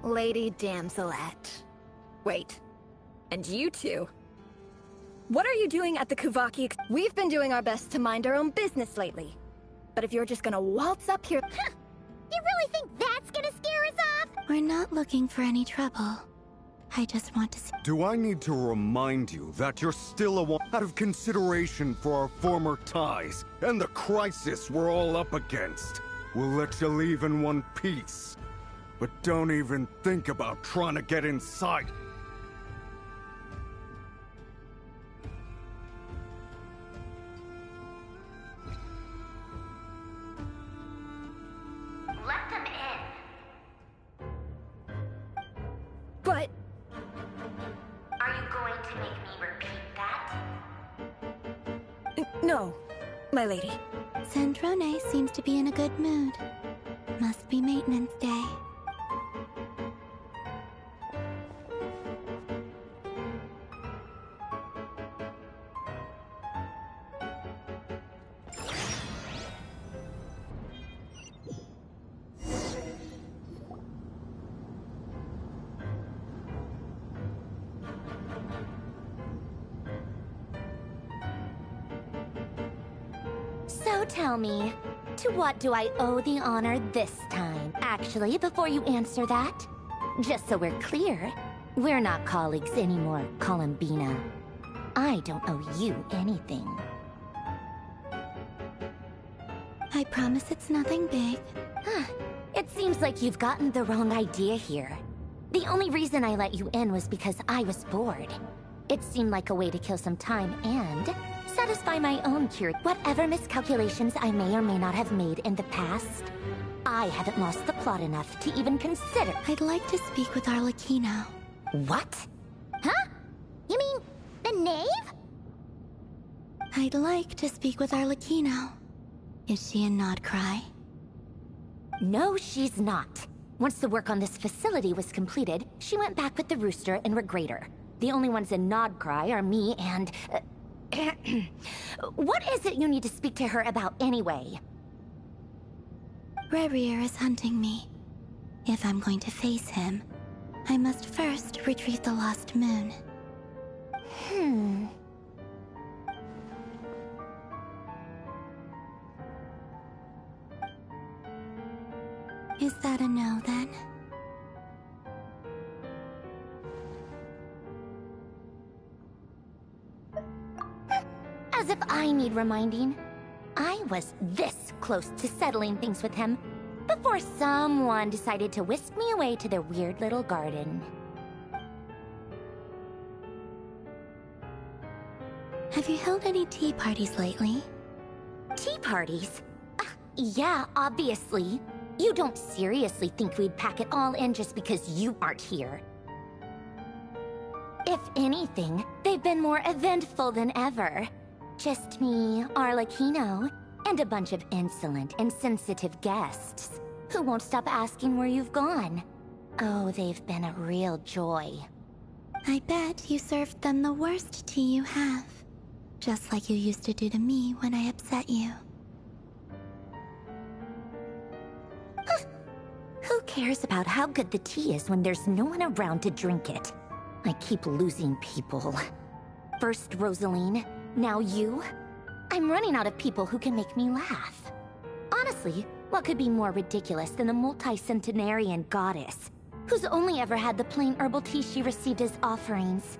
Lady Damselette. Wait, and you two? What are you doing at the Kuvaki? We've been doing our best to mind our own business lately. But if you're just gonna waltz up here... You really think that's gonna scare us off? We're not looking for any trouble. I just want to see... Do I need to remind you that you're still a one out of consideration for our former ties and the crisis we're all up against? We'll let you leave in one piece. But don't even think about trying to get inside. Let them in. But... Are you going to make me repeat that? No, my lady. Sandrone seems to be in a good mood. Must be maintenance day. So tell me, to what do I owe the honor this time? Actually, before you answer that, just so we're clear, we're not colleagues anymore, Columbina. I don't owe you anything. I promise it's nothing big. It seems like you've gotten the wrong idea here. The only reason I let you in was because I was bored. It seemed like a way to kill some time and satisfy my own curiosity. Whatever miscalculations I may or may not have made in the past, I haven't lost the plot enough to even consider. I'd like to speak with Arlecchino. What? Huh? You mean the knave? I'd like to speak with Arlecchino. Is she in Nodcry? No, she's not. Once the work on this facility was completed, she went back with the Rooster and Regrator. The only ones in Nodcry are me and... What is it you need to speak to her about anyway? Rerir is hunting me. If I'm going to face him, I must first retrieve the lost moon. Is that a no, then? As if I need reminding. I was this close to settling things with him before someone decided to whisk me away to their weird little garden. Have you held any tea parties lately? Tea parties? Yeah, obviously. You don't seriously think we'd pack it all in just because you aren't here. If anything, they've been more eventful than ever. Just me, Arlecchino, and a bunch of insolent, insensitive guests who won't stop asking where you've gone. Oh, they've been a real joy. I bet you served them the worst tea you have. Just like you used to do to me when I upset you. Who cares about how good the tea is when there's no one around to drink it? I keep losing people. First Rosaline, now you. I'm running out of people who can make me laugh. Honestly, what could be more ridiculous than the multi-centenarian goddess, who's only ever had the plain herbal tea she received as offerings?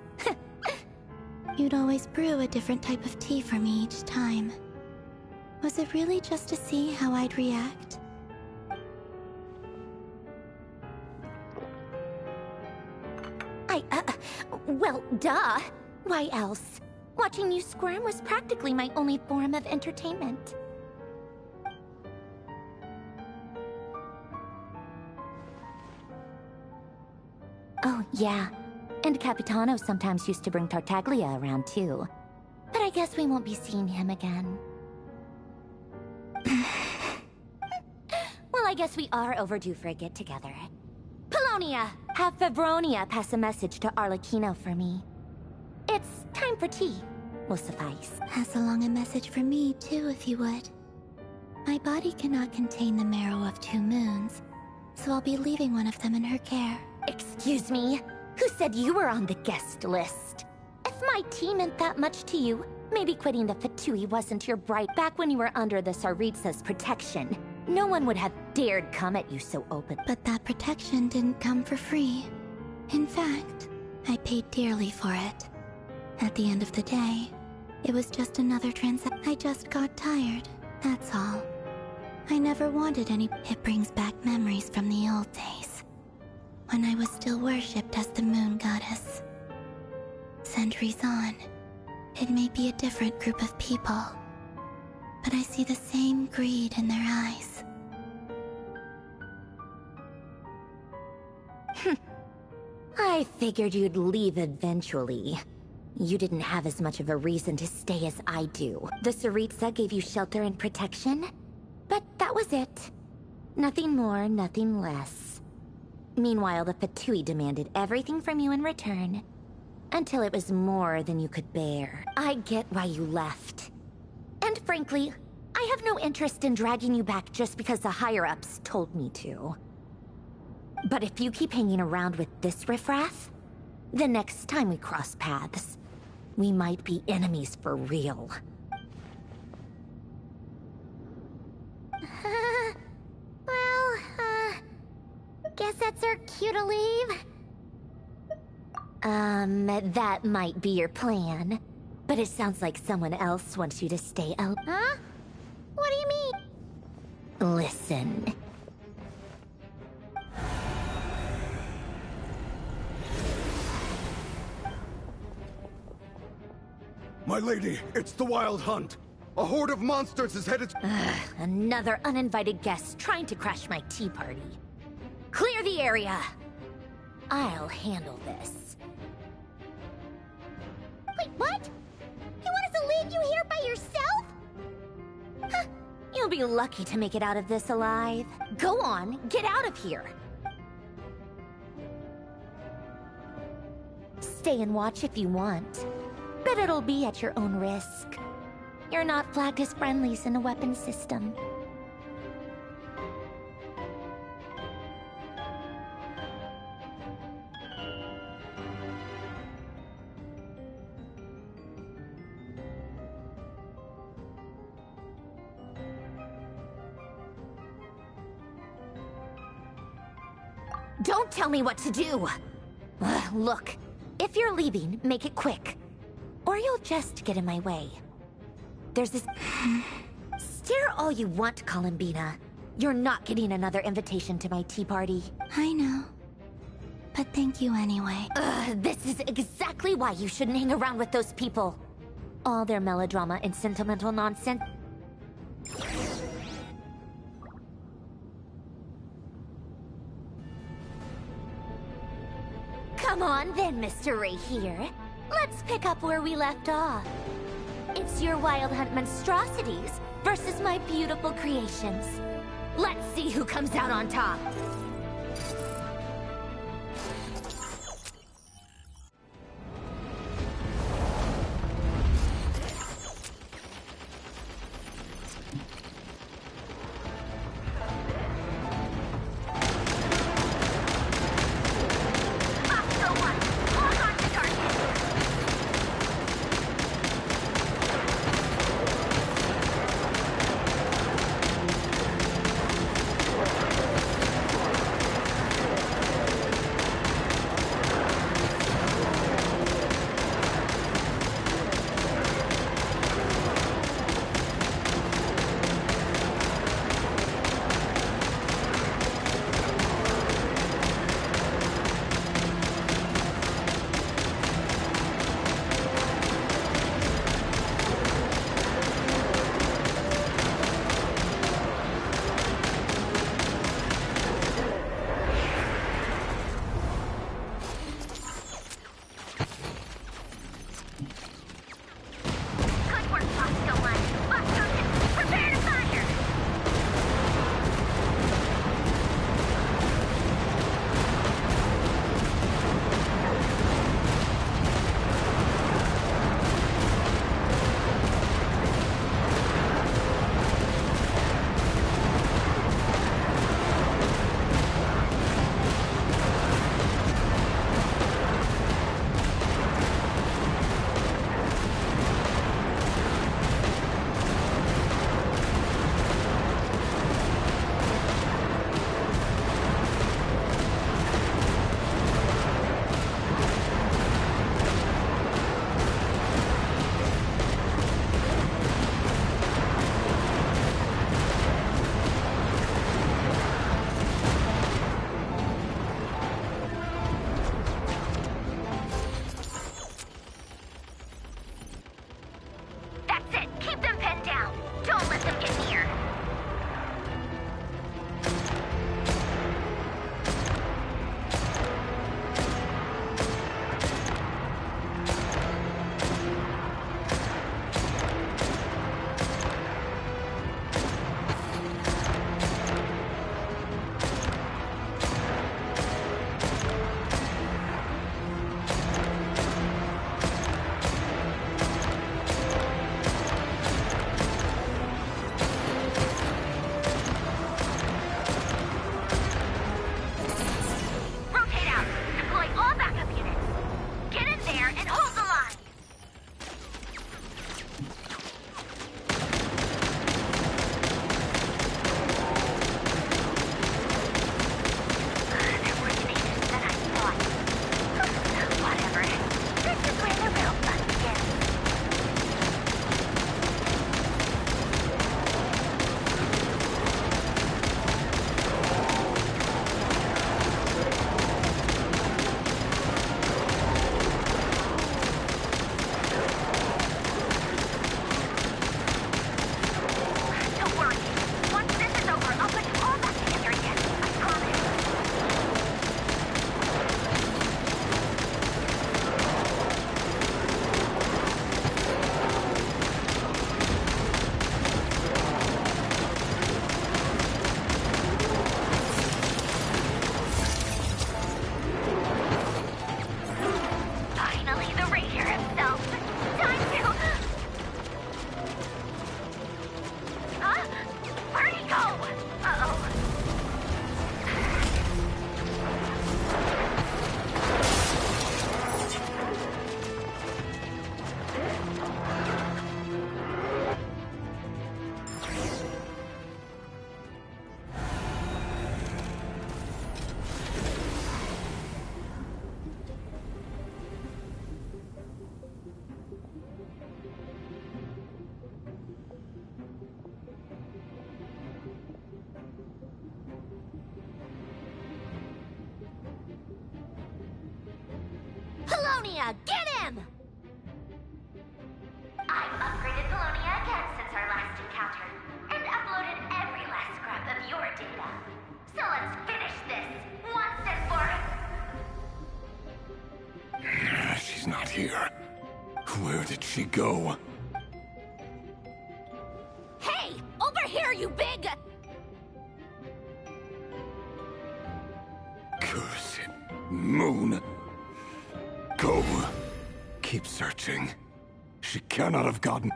You'd always brew a different type of tea for me each time. Was it really just to see how I'd react? Well, duh. Why else? Watching you squirm was practically my only form of entertainment. Oh, yeah. And Capitano sometimes used to bring Tartaglia around, too. But I guess we won't be seeing him again. Well, I guess we are overdue for a get-together. Paulownia! Have Fevronia pass a message to Arlecchino for me. It's time for tea. Will suffice. Pass along a message for me, too, if you would. My body cannot contain the marrow of 2 moons, so I'll be leaving one of them in her care. Excuse me? Who said you were on the guest list? If If my tea meant that much to you, maybe quitting the Fatui wasn't your bright. Back when you were under the Tsaritsa's protection, no one would have dared come at you so open. But that protection didn't come for free. In fact, I paid dearly for it. At the end of the day, it was just another transaction. I just got tired, that's all. I never wanted any. It brings back memories from the old days, when I was still worshipped as the moon goddess. Centuries on, it may be a different group of people, but I see the same greed in their eyes. I figured you'd leave eventually. You didn't have as much of a reason to stay as I do. The Tsaritsa gave you shelter and protection, but that was it. Nothing more, nothing less. Meanwhile, the Fatui demanded everything from you in return, until it was more than you could bear. I get why you left. And frankly, I have no interest in dragging you back just because the higher-ups told me to. But if you keep hanging around with this riffraff, the next time we cross paths, we might be enemies for real. Guess that's our cue to leave. That might be your plan. But it sounds like someone else wants you to stay out. Huh? What do you mean? Listen. My lady, it's the Wild Hunt. A horde of monsters is headed. Another uninvited guest trying to crash my tea party. Clear the area! I'll handle this. Wait, what? You want us to leave you here by yourself? Huh. You'll be lucky to make it out of this alive. Go on, get out of here. Stay and watch if you want, but it'll be at your own risk. You're not flagged as friendlies in the weapon system. Don't tell me what to do! Look, if you're leaving, make it quick. Or you'll just get in my way. There's this... Stare all you want, Columbina. You're not getting another invitation to my tea party. I know. But thank you anyway. This is exactly why you shouldn't hang around with those people. All their melodrama and sentimental nonsense. Come on then, Mr. Ray here. Let's pick up where we left off. It's your Wild Hunt monstrosities versus my beautiful creations. Let's see who comes out on top. Paulownia! Get him! I've upgraded Paulownia again since our last encounter, and uploaded every last scrap of your data. So let's finish this, once and for... She's not here. Where did she go? Hey! Over here, you big... Cursed moon. Go. Keep searching. She cannot have gotten...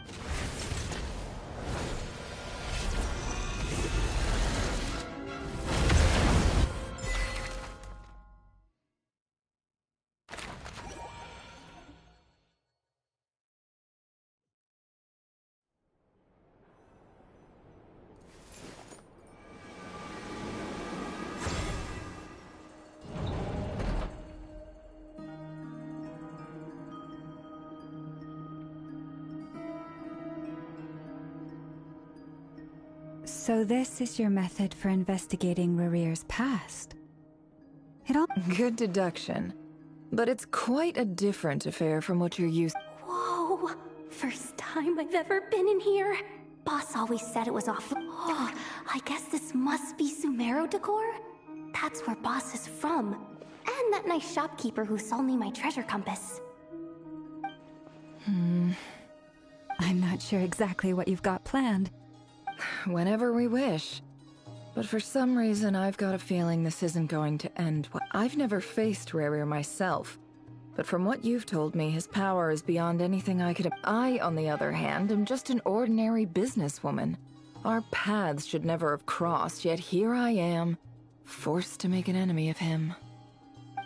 So this is your method for investigating Rarir's past? It all— Good deduction. But it's quite a different affair from what you're used— Whoa! First time I've ever been in here. Boss always said it was off. Oh, I guess this must be Sumero decor? That's where Boss is from. And that nice shopkeeper who sold me my treasure compass. I'm not sure exactly what you've got planned. Whenever we wish. But for some reason, I've got a feeling this isn't going to end well. I've never faced Rarir myself, but from what you've told me, his power is beyond anything I could— I, on the other hand, am just an ordinary businesswoman. Our paths should never have crossed, yet here I am, forced to make an enemy of him.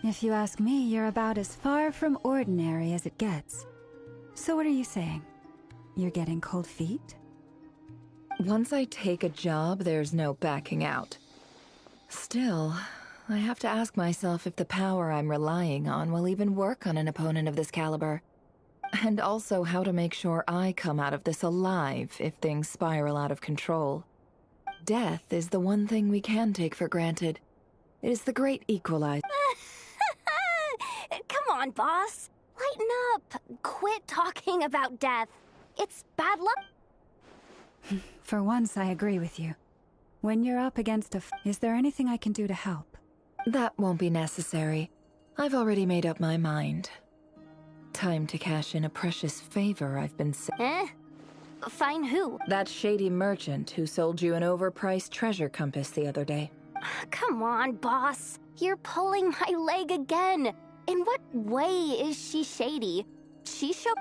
If you ask me, you're about as far from ordinary as it gets. So what are you saying? You're getting cold feet? Once I take a job, there's no backing out. Still, I have to ask myself if the power I'm relying on will even work on an opponent of this caliber. And also how to make sure I come out of this alive if things spiral out of control. Death is the one thing we can take for granted. It is the great equalizer. Come on, boss. Lighten up. Quit talking about death. It's bad luck. For once, I agree with you. When you're up against is there anything I can do to help? That won't be necessary. I've already made up my mind. Time to cash in a precious favor I've been Fine who? That shady merchant who sold you an overpriced treasure compass the other day. Come on, boss. You're pulling my leg again. In what way is she shady? She showed...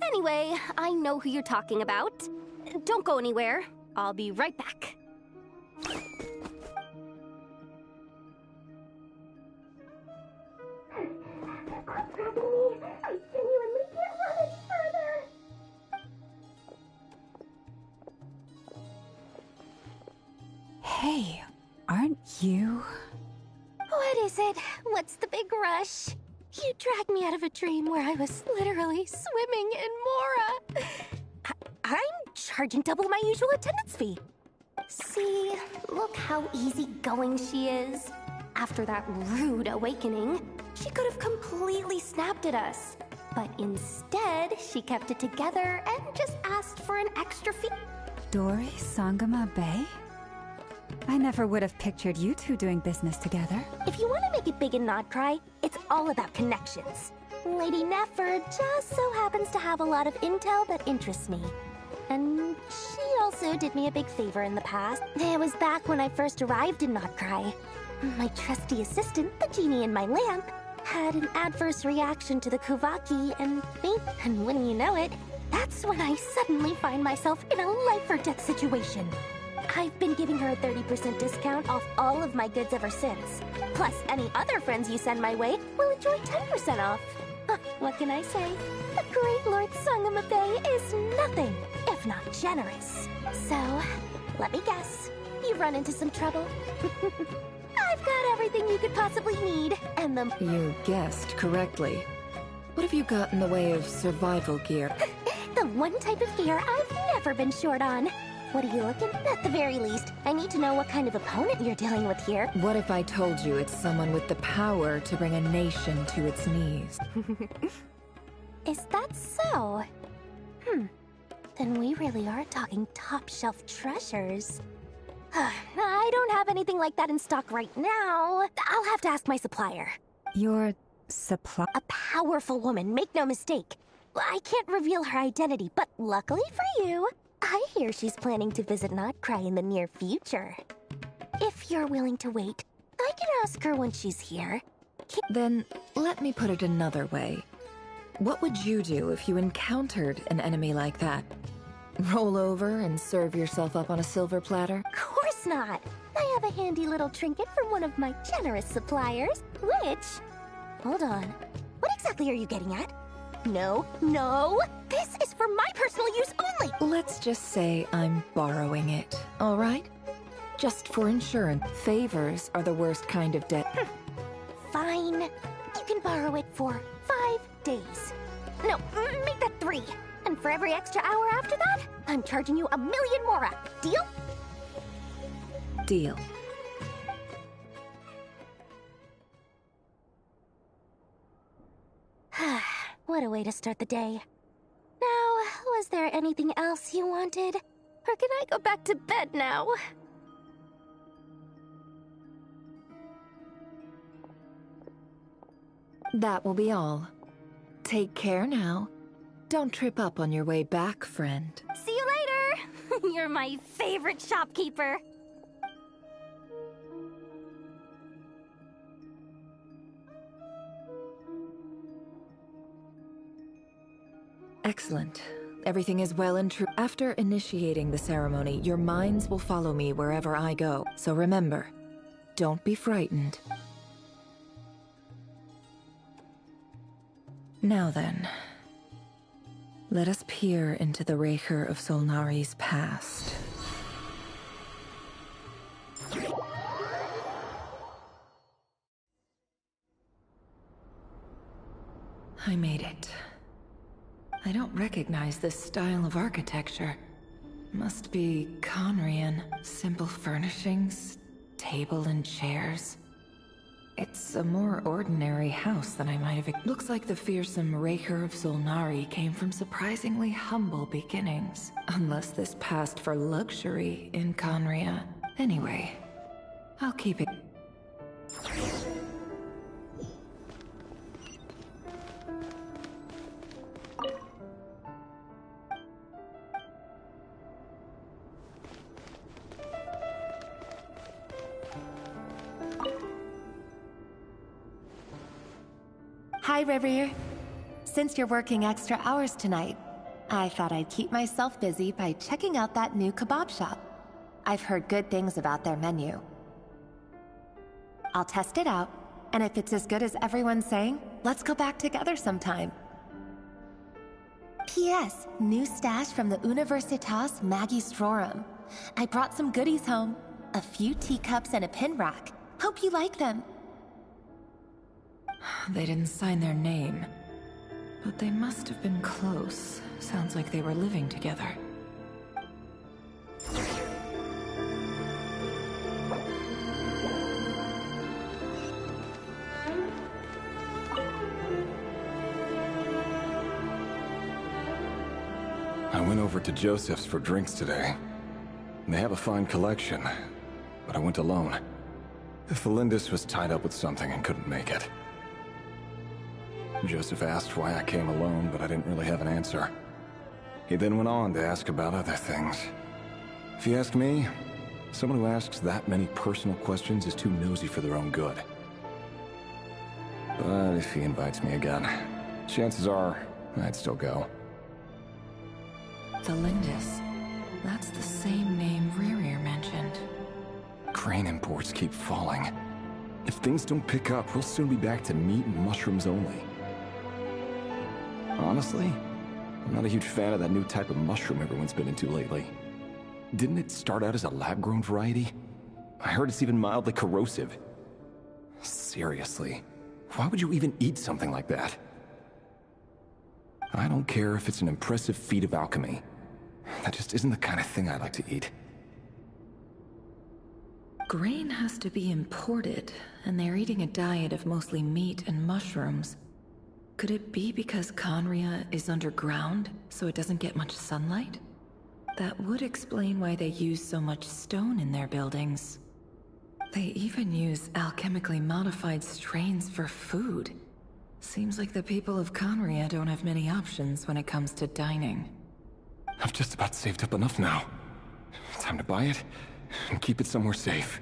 Anyway, I know who you're talking about. Don't go anywhere. I'll be right back. I genuinely can't run it further! Hey, aren't you? What is it? What's the big rush? You dragged me out of a dream where I was literally swimming in Mora. I'm charging double my usual attendance fee. See, look how easygoing she is. After that rude awakening, she could have completely snapped at us. But instead, she kept it together and just asked for an extra fee. Dori Sangama Bay? I never would have pictured you two doing business together. If you want to make it big and not cry, it's all about connections. Lady Nefer just so happens to have a lot of intel that interests me. And she also did me a big favor in the past. It was back when I first arrived in Notcry. My trusty assistant, the genie in my lamp, had an adverse reaction to the Kuvaki and me. And when you know it, that's when I suddenly find myself in a life-or-death situation. I've been giving her a 30% discount off all of my goods ever since. Plus, any other friends you send my way will enjoy 10% off. What can I say? The great Lord Sangama Bay is nothing if not generous. So, let me guess. You've run into some trouble? I've got everything you could possibly need, and the... You guessed correctly. What have you got in the way of survival gear? The one type of gear I've never been short on. What are you looking at? At the very least, I need to know what kind of opponent you're dealing with here. What if I told you it's someone with the power to bring a nation to its knees? Is that so? Then we really are talking top-shelf treasures. I don't have anything like that in stock right now. I'll have to ask my supplier. Your supply? A powerful woman, make no mistake. I can't reveal her identity, but luckily for you, I hear she's planning to visit Notcry in the near future. If you're willing to wait, I can ask her when she's here. Then, let me put it another way. What would you do if you encountered an enemy like that? Roll over and serve yourself up on a silver platter? Of course not! I have a handy little trinket from one of my generous suppliers, which... Hold on. What exactly are you getting at? No, no! This is for my personal use only! Let's just say I'm borrowing it, all right? Just for insurance. Favors are the worst kind of debt. Fine. You can borrow it for 5 days. No, make that 3. And for every extra hour after that, I'm charging you 1 million more. Deal? Deal. What a way to start the day. Now, was there anything else you wanted? Or can I go back to bed now? That will be all. Take care now. Don't trip up on your way back, friend. See you later! You're my favorite shopkeeper. Excellent. Everything is well and true. After initiating the ceremony, your minds will follow me wherever I go. So remember, don't be frightened. Now then, let us peer into the Raker of Solnari's past. I made it. I don't recognize this style of architecture. Must be Conrian. Simple furnishings, table and chairs. It's a more ordinary house than I might have. Looks like the fearsome Raker of Solnari came from surprisingly humble beginnings. Unless this passed for luxury in Conria. Anyway, I'll keep it. Hi, River. Since you're working extra hours tonight, I thought I'd keep myself busy by checking out that new kebab shop. I've heard good things about their menu. I'll test it out, and if it's as good as everyone's saying, let's go back together sometime. P.S. New stash from the Universitas Magistrorum. I brought some goodies home. A few teacups and a pin rack. Hope you like them. They didn't sign their name, but they must have been close. Sounds like they were living together. I went over to Joseph's for drinks today. They have a fine collection, but I went alone. Felindis was tied up with something and couldn't make it. Joseph asked why I came alone, but I didn't really have an answer. He then went on to ask about other things. If you ask me, someone who asks that many personal questions is too nosy for their own good. But if he invites me again, chances are I'd still go. Felindis. That's the same name Rerir mentioned. Crane imports keep falling. If things don't pick up, we'll soon be back to meat and mushrooms only. Honestly, I'm not a huge fan of that new type of mushroom everyone's been into lately. Didn't it start out as a lab-grown variety? I heard it's even mildly corrosive. Seriously, why would you even eat something like that? I don't care if it's an impressive feat of alchemy. That just isn't the kind of thing I like to eat. Grain has to be imported, and they're eating a diet of mostly meat and mushrooms. Could it be because Khaenri'ah is underground, so it doesn't get much sunlight? That would explain why they use so much stone in their buildings. They even use alchemically modified strains for food. Seems like the people of Khaenri'ah don't have many options when it comes to dining. I've just about saved up enough now. Time to buy it and keep it somewhere safe.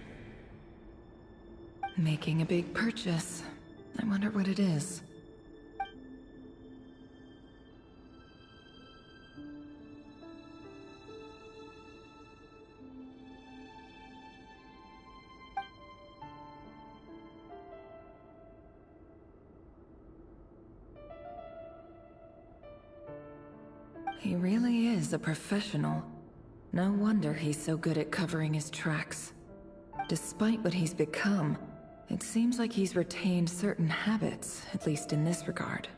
Making a big purchase. I wonder what it is. He really is a professional. No wonder he's so good at covering his tracks. Despite what he's become, it seems like he's retained certain habits, at least in this regard.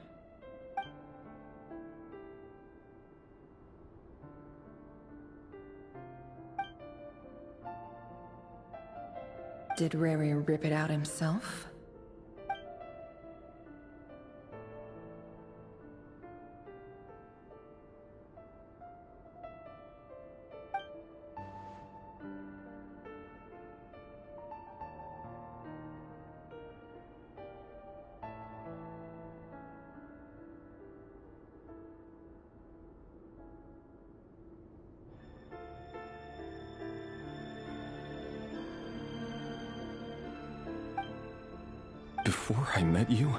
Did Rerir rip it out himself? Before I met you,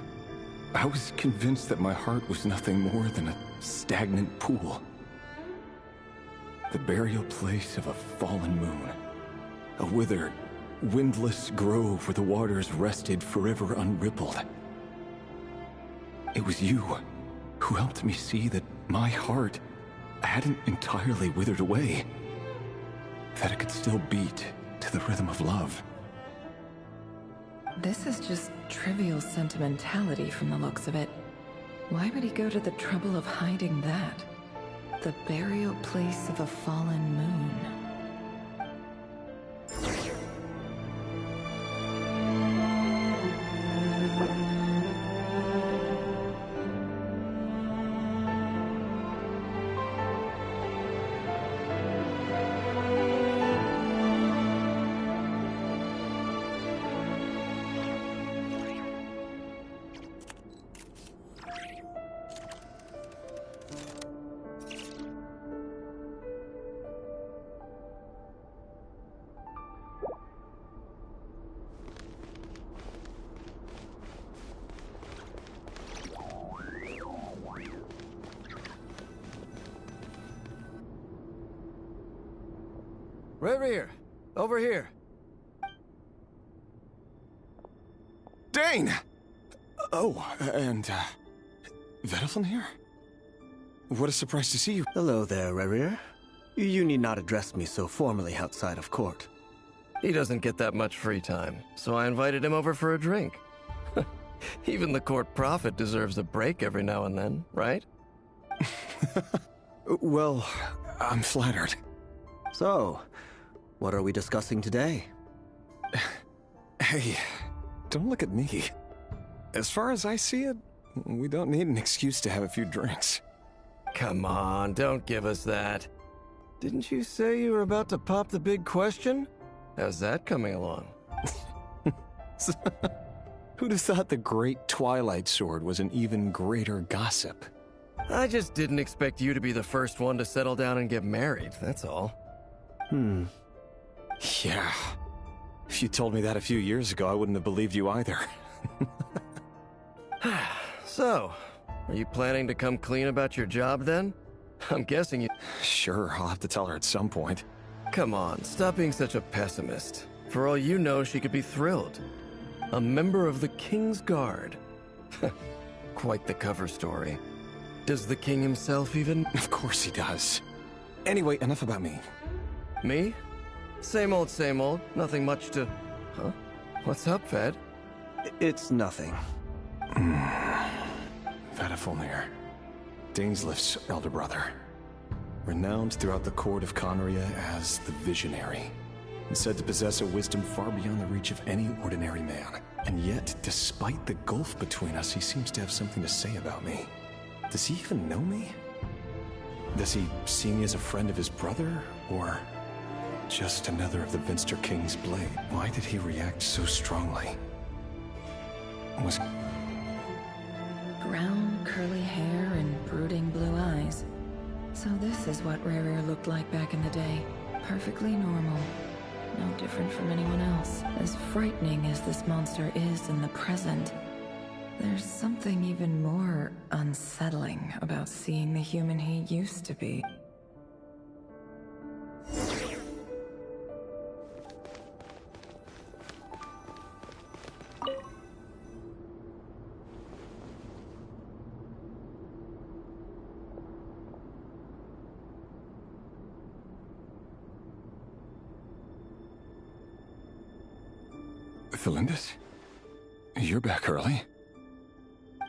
I was convinced that my heart was nothing more than a stagnant pool. The burial place of a fallen moon. A withered, windless grove where the waters rested forever unrippled. It was you who helped me see that my heart hadn't entirely withered away. That it could still beat to the rhythm of love. This is just trivial sentimentality from the looks of it. Why would he go to the trouble of hiding that? The burial place of a fallen moon. Rerir, over here. Dane! Oh, and, Vedalfin here? What a surprise to see you. Hello there, Rerir. You need not address me so formally outside of court. He doesn't get that much free time, so I invited him over for a drink. Even the court prophet deserves a break every now and then, right? Well, I'm flattered. So, what are we discussing today? Hey, don't look at me. As far as I see it, we don't need an excuse to have a few drinks. Come on, don't give us that. Didn't you say you were about to pop the big question? How's that coming along? Who'd have thought the great Twilight Sword was an even greater gossip? I just didn't expect you to be the first one to settle down and get married, that's all. Yeah. If you told me that a few years ago, I wouldn't have believed you either. So, are you planning to come clean about your job then? I'm guessing you... Sure, I'll have to tell her at some point. Come on, stop being such a pessimist. For all you know, she could be thrilled. A member of the King's Guard. Quite the cover story. Does the king himself even... Of course he does. Anyway, enough about me. Me? Same old, nothing much to... Huh? What's up, Ved? It's nothing. Vedalfin, Daneslift's elder brother. renowned throughout the court of Conria as the Visionary, and said to possess a wisdom far beyond the reach of any ordinary man. And yet, despite the gulf between us, he seems to have something to say about me. Does he even know me? Does he see me as a friend of his brother, or just another of the Vinster King's blade? Why did he react so strongly? Was... Brown, curly hair and brooding blue eyes. So this is what Rerir looked like back in the day. Perfectly normal. No different from anyone else. As frightening as this monster is in the present, there's something even more unsettling about seeing the human he used to be. Felindis? You're back early?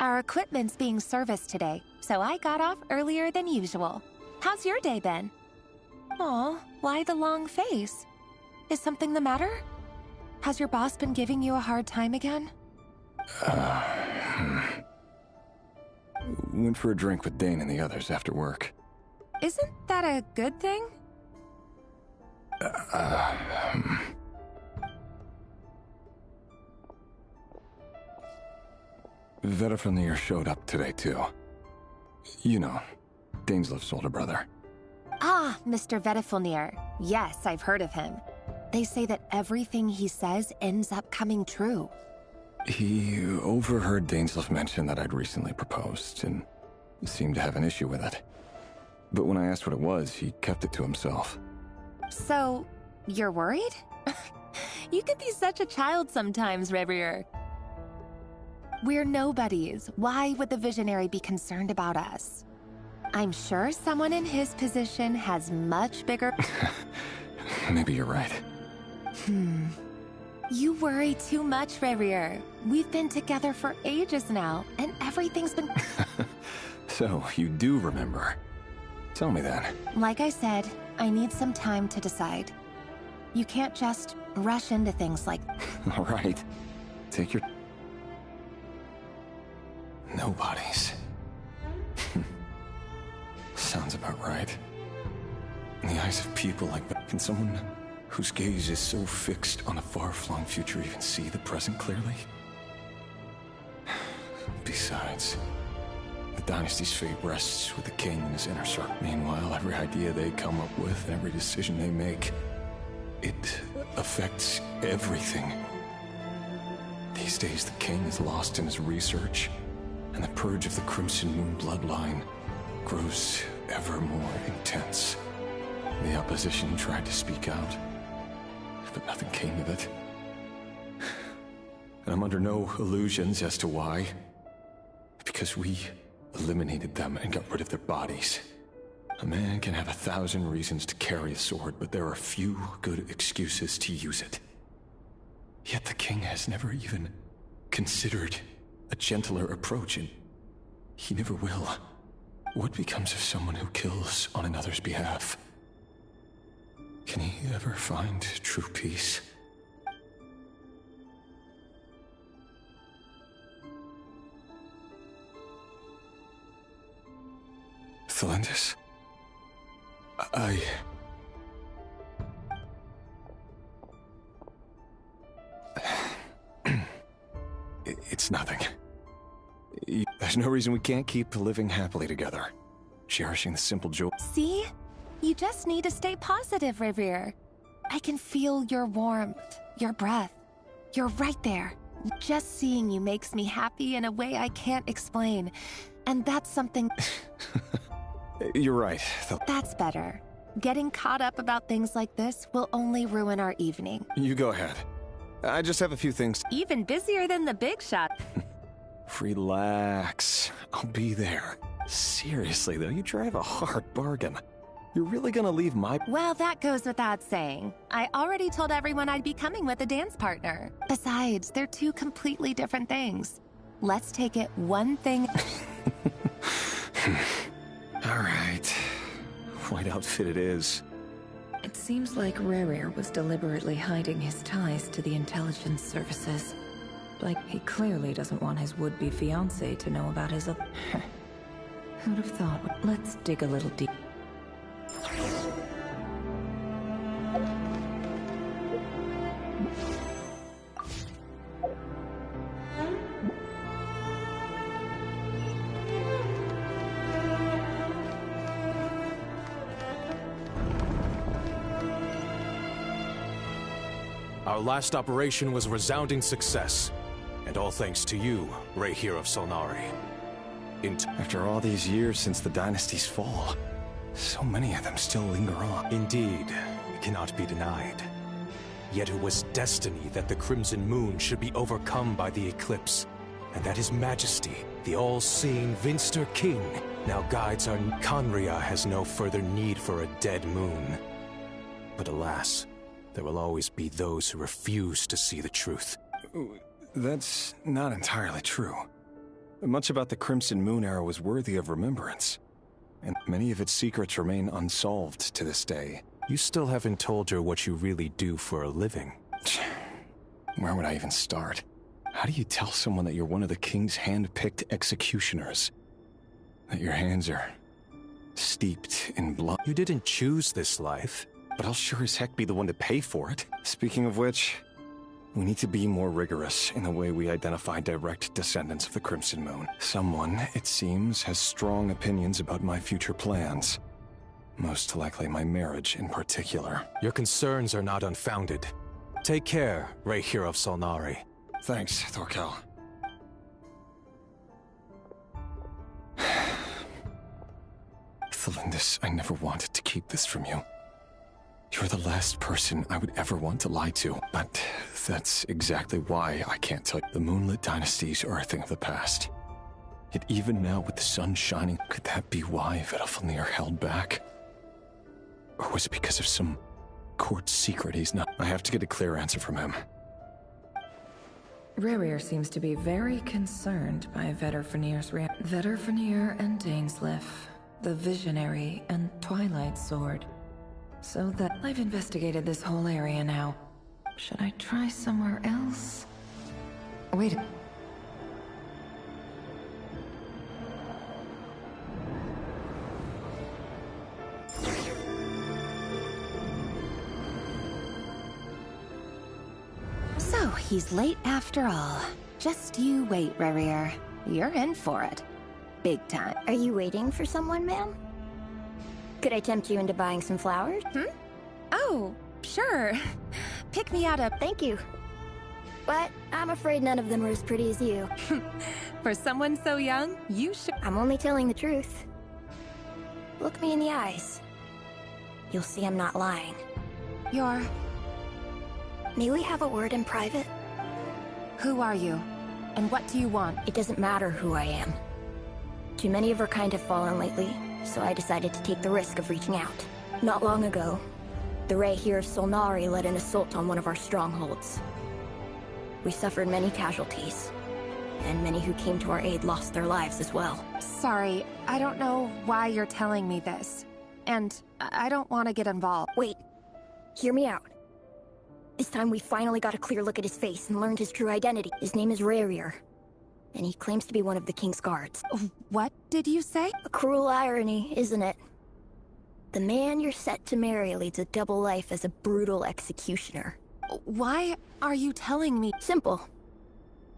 Our equipment's being serviced today, so I got off earlier than usual. How's your day been? Aw, why the long face? Is something the matter? Has your boss been giving you a hard time again? Went for a drink with Dane and the others after work. Isn't that a good thing? Vedifnir showed up today, too. You know, Daneslif's older brother. Ah, Mr. Vedifnir. Yes, I've heard of him. They say that everything he says ends up coming true. He overheard Daneslif mention that I'd recently proposed, and seemed to have an issue with it. But when I asked what it was, he kept it to himself. So, you're worried? You could be such a child sometimes, Rerir. We're nobodies. Why would the Visionary be concerned about us? I'm sure someone in his position has much bigger... Maybe you're right. You worry too much, Rerir. We've been together for ages now, and everything's been... So, you do remember. Tell me then. Like I said, I need some time to decide. You can't just rush into things like... All right. Take your... Nobodies. Sounds about right. In the eyes of people like that, can someone whose gaze is so fixed on a far-flung future even see the present clearly? Besides, the dynasty's fate rests with the king and his inner circle. Meanwhile, every idea they come up with, and every decision they make, it affects everything. These days, the king is lost in his research, and the purge of the Crimson Moon bloodline grows ever more intense. The opposition tried to speak out, but nothing came of it. And I'm under no illusions as to why. Because we eliminated them and got rid of their bodies. A man can have 1,000 reasons to carry a sword, but there are few good excuses to use it. Yet the king has never even considered a gentler approach, and he never will. What becomes of someone who kills on another's behalf? Can he ever find true peace? Felindis? It's nothing. There's no reason we can't keep living happily together, cherishing the simple joy. See? You just need to stay positive, Rerir. I can feel your warmth, your breath. You're right there. Just seeing you makes me happy in a way I can't explain. And that's something... You're right. That's better. Getting caught up about things like this will only ruin our evening. You go ahead. I just have a few things. Even busier than the big shot. Relax. I'll be there. Seriously, though, you drive a hard bargain. You're really gonna leave my... Well, that goes without saying. I already told everyone I'd be coming with a dance partner. Besides, they're two completely different things. Let's take it one thing... All right. right outfit it is. It seems like Rerir was deliberately hiding his ties to the intelligence services. Like, he clearly doesn't want his would-be fiancé to know about his other... Who'd have thought? Let's dig a little deep. Our last operation was a resounding success, and all thanks to you, Rahere of Solnari. After all these years since the dynasty's fall, so many of them still linger on. Indeed, it cannot be denied. Yet it was destiny that the Crimson Moon should be overcome by the eclipse, and that His Majesty, the all-seeing Vinster King, now guides our... Khaenri'ah has no further need for a dead moon. But alas, there will always be those who refuse to see the truth. That's not entirely true. Much about the Crimson Moon era was worthy of remembrance, and many of its secrets remain unsolved to this day. You still haven't told her what you really do for a living. Where would I even start? How do you tell someone that you're one of the King's hand-picked executioners? That your hands are steeped in blood? You didn't choose this life. But I'll sure as heck be the one to pay for it. Speaking of which, we need to be more rigorous in the way we identify direct descendants of the Crimson Moon. Someone, it seems, has strong opinions about my future plans. Most likely my marriage in particular. Your concerns are not unfounded. Take care, Rahere of Solnari. Thanks, Thorkel. Thelindis, I never wanted to keep this from you. You're the last person I would ever want to lie to, but that's exactly why I can't tell you. The Moonlit dynasties are a thing of the past. Yet even now with the sun shining, could that be why Vedalfnir held back? Or was it because of some court secret he's not? I have to get a clear answer from him. Rerir seems to be very concerned by Vedalfnir's Vedalfnir and Dainsleif, the Visionary and Twilight Sword. So that I've investigated this whole area now. Should I try somewhere else? Wait. So, he's late after all. Just you wait, Rerir. You're in for it. Big time. Are you waiting for someone, ma'am? Could I tempt you into buying some flowers? Oh, sure. Pick me out a... Thank you. But I'm afraid none of them are as pretty as you. For someone so young, you should... I'm only telling the truth. Look me in the eyes. You'll see I'm not lying. You're... May we have a word in private? Who are you? And what do you want? It doesn't matter who I am. Too many of our kind have fallen lately, so I decided to take the risk of reaching out. Not long ago, the Rahere of Solnari led an assault on one of our strongholds. We suffered many casualties, and many who came to our aid lost their lives as well. Sorry, I don't know why you're telling me this. And I don't want to get involved. Wait, hear me out. This time we finally got a clear look at his face and learned his true identity. His name is Rerir, and he claims to be one of the King's guards. What did you say? A cruel irony, isn't it? The man you're set to marry leads a double life as a brutal executioner. Why are you telling me? Simple.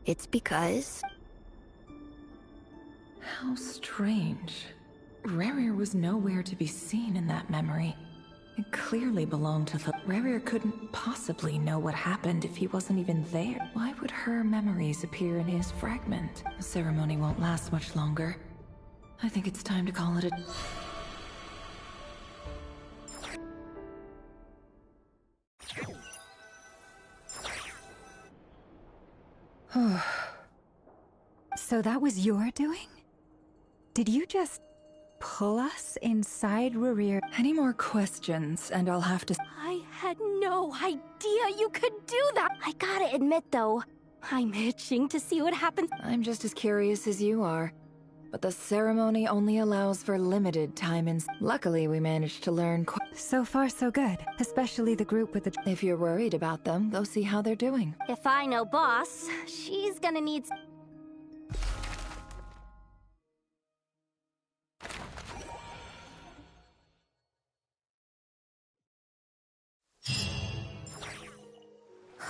It's because... How strange. Rerir was nowhere to be seen in that memory. It clearly belonged to the... Rerir couldn't possibly know what happened if he wasn't even there. Why would her memories appear in his fragment? The ceremony won't last much longer. I think it's time to call it a... So that was your doing? Did you just pull us inside Rerir? Any more questions, and I'll have to... I had no idea you could do that! I gotta admit, though, I'm itching to see what happens. I'm just as curious as you are. But the ceremony only allows for limited time and luckily we managed to learn so far so good, especially the group with the... If you're worried about them, go see how they're doing. If I know Boss, she's gonna need...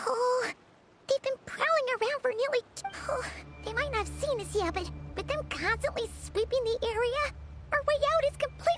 Oh, they've been prowling around for nearly... Oh, they might not have seen us yet, but them constantly sweeping the area, our way out is completely